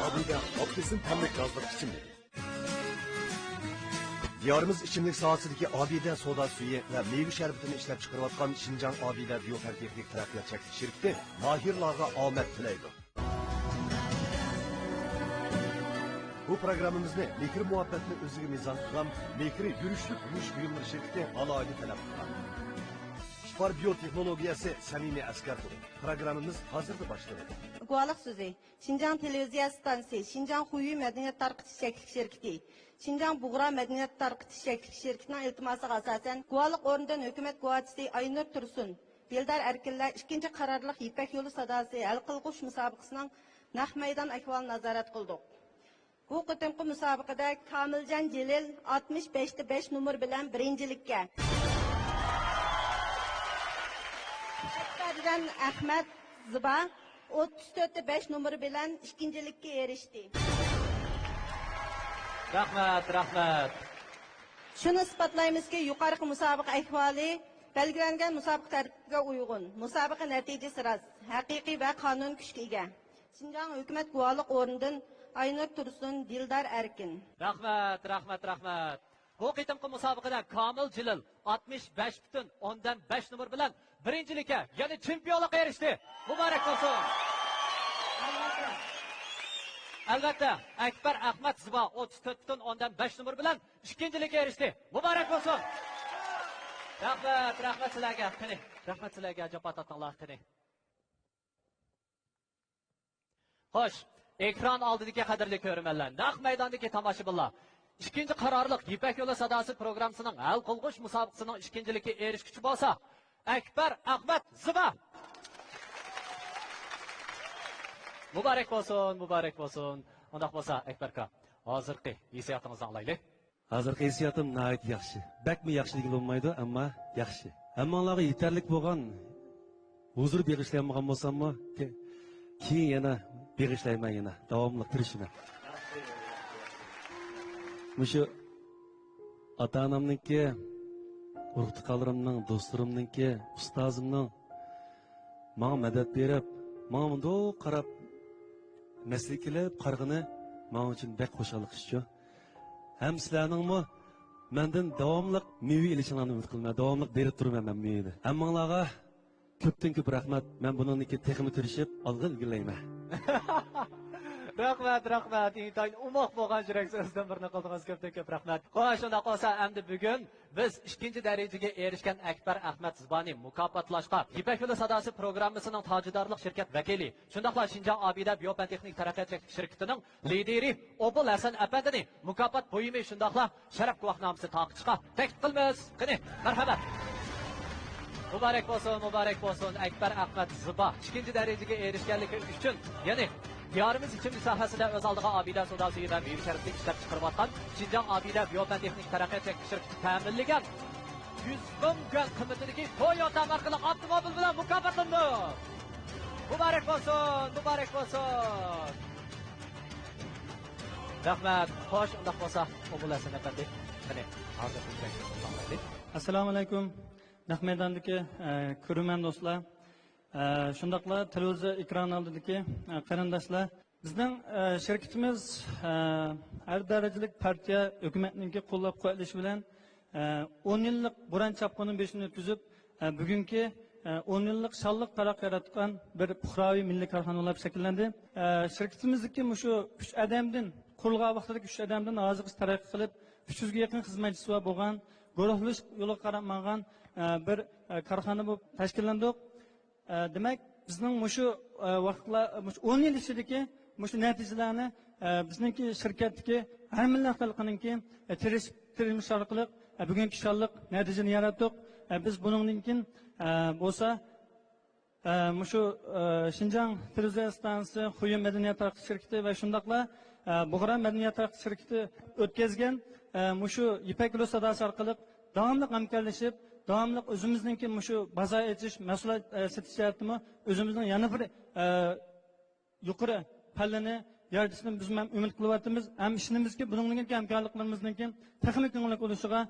Abida optimizm tamlik gazlık içimlik. Diyarımız içimlik sahasındaki Abida soda suyu ve meyve şerbetini işlep çıkarıvatkan Şincan Abida Biyotexnik Terakkiyat Çeklik şirketi mahirlarga amet tilaydi. Bu programımızda Mekir muhabbetini özüge mizan kılan Mekir yürüşlük yürüyüş buyumları şirketi alaylı talep kılan. Şifar biyoteknologiyası samimi asker dolu. Programımız hazırda başladı. Guvalık sözü, Şincan Televizyon Stansı, Şincan Huyu Medeniyet Tarqıtış Çeklik Şirketi, Şincan Buğra Medeniyet Tarqıtış Çeklik Şirketi'nin iltimasına asasen, Guvalık orundan hükümet guvatçısı Aynur Tursun, Dildar Erkinler 2. kararlıq İpek Yolu Sadası El Qılğuş müsabıqısının naq meydan ahvalını nazaret kıldık. Bu qıtımqı müsabıqada Kamilcan Celil 65'te 5 numar bilen birincilikке. Hakkari'den Ahmet Zıba 34'te 5 numara bilen ikincilikке erişti. Rahmet. Şunu ispatlaymiz ki yukarı müsabık ahvali belgilengen müsabık tertibiga uygun. Müsabık neticesi rast, hakiki ve kanun güçlü ega. Şinjan hükümet guvalık orundan Aynur Tursun, Dildar Erkin. Rahmet. Bu qitimqi musobaqada Kamil Jilil 65,5 numar bilan birincilikka, ya'ni chempionlikka erishdi. Muborak bo'lsin. Albatta, Akbar Ahmad Ziba 34,5 numar bilan ikkinchilikka erishdi. Muborak bo'lsin. Rahmat sizlarga. Qani, rahmat sizlarga javob atinglar qani. Xo'sh, ekran oldidagi qadrli ko'rmanlar, naq maydondagi tomoshabinlar. İkinci kararlıq İpek Yolu Sadası programısının el qılğuş müsabıqasının ikincilikka erişkichi bo'lsa, Akbar Ahmad Ziba. Muborak bo'lsin. Undaq bo'lsa, Akbar aka, hozirgi hissiyotimizni anglaylik. Hozirgi hissiyotim nihoyat yaxshi. Bakmi yaxshi degil bo'lmaydi, ammo yaxshi. Hammalarga yetarlik bo'lgan huzur berishlayolmagan bo'lsammi, keyin yana berishlayman yana, davomli tirishman. Muşu ata-onamniki, urug'tiqalarimning, do'stlarimniki, ustozimning menga madad berib, menga bundoq qarab maslahatlar qarg'ini men uchun bek xo'shallik ishchu. Ham sizlarningmi mendan davomli meva ilishinglarni umid qilman, davomli berib turaman men mevani. Hammanglarga ko'pdan ko'p rahmat. Men buningki texmi tirishib olg'a ilgilayman. Rahmat. Intayin umoq bo'lgan yurak so'zdan birni qildingiz. Ko'p rahmat. Xo'sh, shunda qolsa, endi bugun biz 2-darajaga erishgan Akbar Ahmad Zibani mukofotlashqa İpek Yolu Sadası programmasining tajidorlik shirkat vakili, shundaqla Şinjan Abida Biyotexnik Terakkiyat shirkatining lideri Obul Hasan apandini mukofot buyumi shundaqla sharaf guvohnomasi taqishqa taklif qilamiz. Qani, marhamat. Muborak bo'lsin Akbar Ahmad Ziba 2-darajaga erishganligi uchun, ya'ni diyarimiz ichimlik sohasida o'z oldiga Abida soda suyi va meva sharbatli ishlab chiqarayotgan Şinjan Abida Biyotexnik Terakkiyat shirkati ta'minlagan 100 ming yuan qiymatidagi Toyota markali avtomobil bilan mukofotlandi. Muborak bo'lsin. Rahmat. Xo'sh, unda bo'lsa, Obul Hasan apandi, qani, hozir bizga Assalomu alaykum. Naq maydondagi ko'rman do'stlar. Shundaqla televiziya ekrani oldidagi qarindoshlar, bizning shirkatimiz har darajalik partiya hukumatning qo'llab-quvvatlashi bilan 10 yillik Buran chapqini beshini o'tkazib, bugungi 10 yillik shonliq taraqqiyot yaratgan bir puhraviy milliy korxona bo'lib shakllandi. Shirkatimizdagi shu 3 odamdan qurilgan vaqtdagi 3 odamdan hozir taraqqiy qilib 300 ga yaqin xizmatchisi bo'lgan, guruhlish yo'li qaramag'an bir korxona bo'lib tashkillandik. Demek bizning shu vaqtlar 10 yil ichidagi shu natijalarni bizningki shirkatdagi har millat xalqininki tirishmish orqali bugungi shonliq natijani yaratdik. Biz buningdan keyin bo'lsa shu Shinjang televiziya stansiyasi, Xuyi madaniyat taraqqiy shirkati va shundaqla Bug'ra madaniyat taraqqiy shirkati o'tkazgan shu Ipak yo'li sadosi orqali davomli hamkorlashib, davomli o'zimizningki shu bozor etish, mahsulot sotish jihatimi o'zimizning yana bir yuqori pallani yaratishni biz ham umid qilyapmiz. Ham ishimizki, buningki hamkorliklarimizningki texnik ko'ngillik bo'lishiga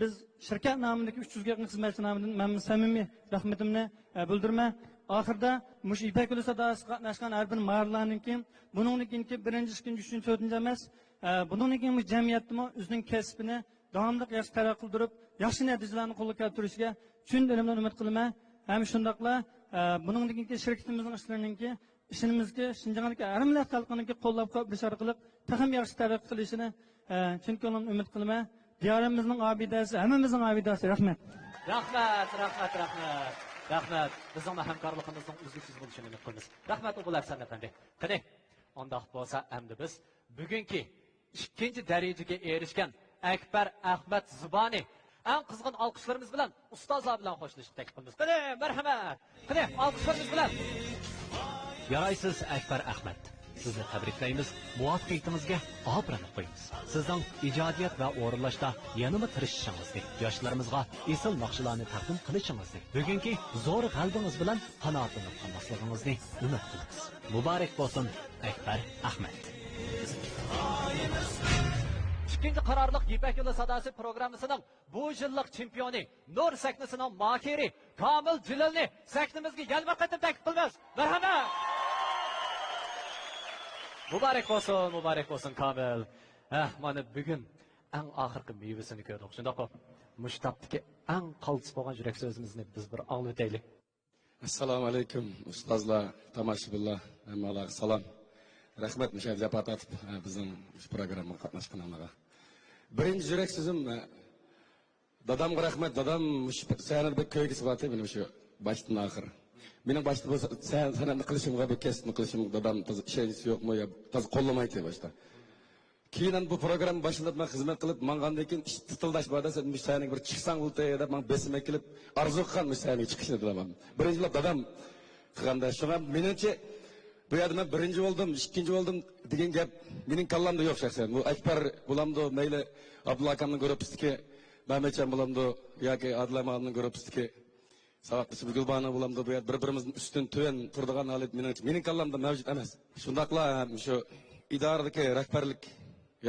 biz shirkat nomidagi 300 ga yaqin xizmatchi nomidan men samimiy rahmatimni bildirman. Oxirida mush Ipak yo'li sadosiga qatnashgan har bir mahallarningki buningki 1-chi, 2-chi, 3-chi, 4-chi emas, buningki jamiyatni o'zining kasbini davomli yaxshi taraqqi qildirib, yaxshi natijalarni qo'lga keltirishga chin dilimdan umid qilaman. Ham shundaqla buningki shirkatimizning ishlariningki ishimizga Shinjongdagi har millat xalqininki qo'llab-quvvatlash orqali texnik yaxshi taraqqiy qilishini chin ko'ngildan umid qilaman. Diyorimizning obidasi, hammamizning obidasi. Rahmat. Rahmat. Bizning hamkorligimizning uzluksiz bo'lishini umid qilamiz. Rahmat O'g'il Afsan efendi. Qani, undaq bo'lsa, endi biz bugungi 2-darajaga erishgan Akbar Ahmad Zuboni eng qizg'in olqishlarimiz bilan ustozlar bilan xo'shlashib taklif qilamiz. Qani, marhamat. Qani, olqishlarimiz bilan. Yaraysiz Akbar Ahmad. Sizni tabriklaymiz. Muvaffaqiyatingizga obro'ni qo'yamiz. Sizning ijodiyat va o'rinlashda yanada tirishishingizni, yoshlarimizga esil naqshlarni taqdim qilishingizni, bugungi zo'r g'albingiz bilan qanoatlanib qolmasligingizni umid qilamiz. Muborak bo'lsin Akbar Ahmad. Ikkinchi qarorliq Ipak yo'li sadosi programmasining bu yillik chempioni, Nur sahnasining mahiri Komil Jilalni sahnamizga yana qaytib taklif qilamiz. Marhamat. Muborak bo'lsin Komil. Mana bugun eng oxirgi mevasini ko'rdik. Shundaqmi? Mushtaqdagi eng qaltis bo'lgan yurak so'zimizni biz bir anglataylik. Assalomu alaykum ustozlar, tomoshabinlar, hammalarga salom. Rahmat Mushafjab Atatov bizning programmaga qatnashganlarga. Birinchi yurak so'zim dadamga rahmat. Dadam seni bir ko'yga sifatida benim shu boshdan oxir. Mening boshda bo'lsa sanani qilishimga bir kasbni qilishim dadam toza ishonchi yo'qmi yo toza qo'llamaydi boshda. Keyin bu program boshida men xizmat qilib mangandan keyin ish tutildash borda sen mishtaning bir chiqsang bo'ldi deb men besimga kelib arzu qilgan mishtaning chiqishni bilaman. Birinchilab dadam qilganda shunga meningcha bu yerda men birinchi bo'ldim, ikkinchi bo'ldim degan gap mening kallamda yo'q shaxsan. Bu Akbar bo'lamdi, mayli Abdulla akamning gruppasiki, Mehmetcan bo'lamdi yoki Adila akamning gruppasiki, Savaqtisi Gulbana bo'lamdi. Bu yer bir-birimizning ustun tuvan turadigan holat mening kallamda mavjud emas. Shundaqla shu idoradagi rahbarlik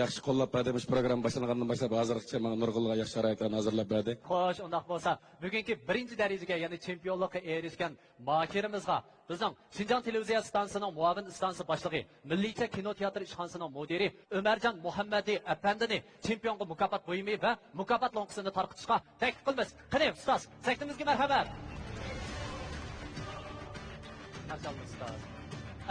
yaxshi qo'llab berdi. Bu program boshlagandan boshlab hozirgacha men nurg'ulga yaxshi sharoitlarni hozirlab berdi. Xo'sh, undaq bo'lsa, bugungi 1-darajaga, ya'ni chempionlikka erishgan mahirimizga bizning Shinjong televiziya stansiyasining muavin stansiya boshlig'i, Millicha kino teatri ishxonasining mudiri Umarjon Muhammadi apandini chempionga mukofot buyumi va mukofot lonkasini tarqitishga taklif qilamiz. Qani, ustoz, saktimizga marhamat. Ustoz.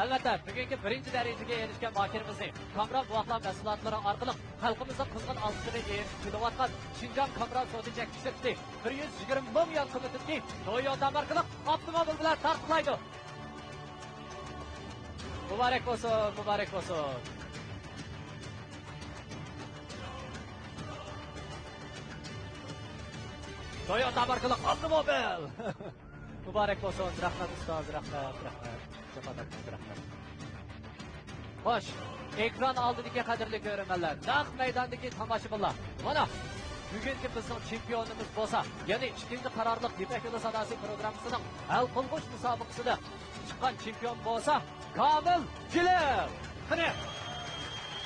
Albatta, bugungi 1-darajaga erishgan mahirimizni Kamran Buaqlar mahsulotlari orqali xalqimizning qizg'in olqishiga erishib kelayotgan Shinjong Kamran Sodichak shirkati 120 million qimmatli Toyota markali avtomobil bilan tarqatlaydi. Muborak bo'lsin. Toyota markali avtomobil. Muborak bo'lsin. Rahmat ustoz, rahmat. Xo'sh, ekran oldidagi qadrli ko'ruvchilar, naq maydondagi tomoshabinlar. Mana bugungi bizning chempionimiz bo'lsa, ya'ni 2-qarorliq Ipak yo'li sadosi programmasining hal qilg'uch musobaqasida chiqqan chempion bo'lsa, Komil Jilal. Qani,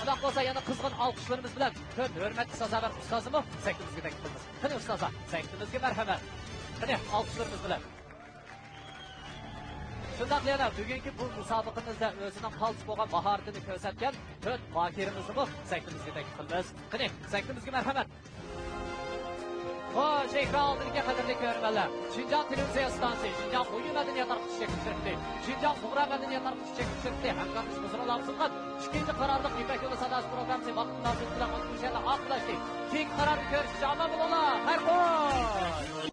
undaq bo'lsa, yana qizg'in olqishlarimiz bilan ko'p hurmatli so'zlar ustozimni saktimizga taklif qilamiz. Qani ustozlar, saktimizga marhamat. Qani, olqishlarimiz bilan. Shundaq yana bugungi bu musobaqamizda o'zining qaltis bo'lgan mahoratini ko'rsatgan 4 mahirimizni bu saktimizga taklif qilamiz. Qani, saktimizga marhamat. Xo'sh, ekran oldidagi qadrli ko'ruvchilar, Shinjong televiziya stansiyasi, Shinjong Xuyi madaniyat tarqatish shirkati, Shinjong Bug'ra madaniyat tarqatish shirkati hamkorlik bilan suhbat 2-qarorliq Ipak yo'li sadosi programmasi vaqtida bilan oxirlashdi. Keng qaror ko'rishga omon bo'linglar. Har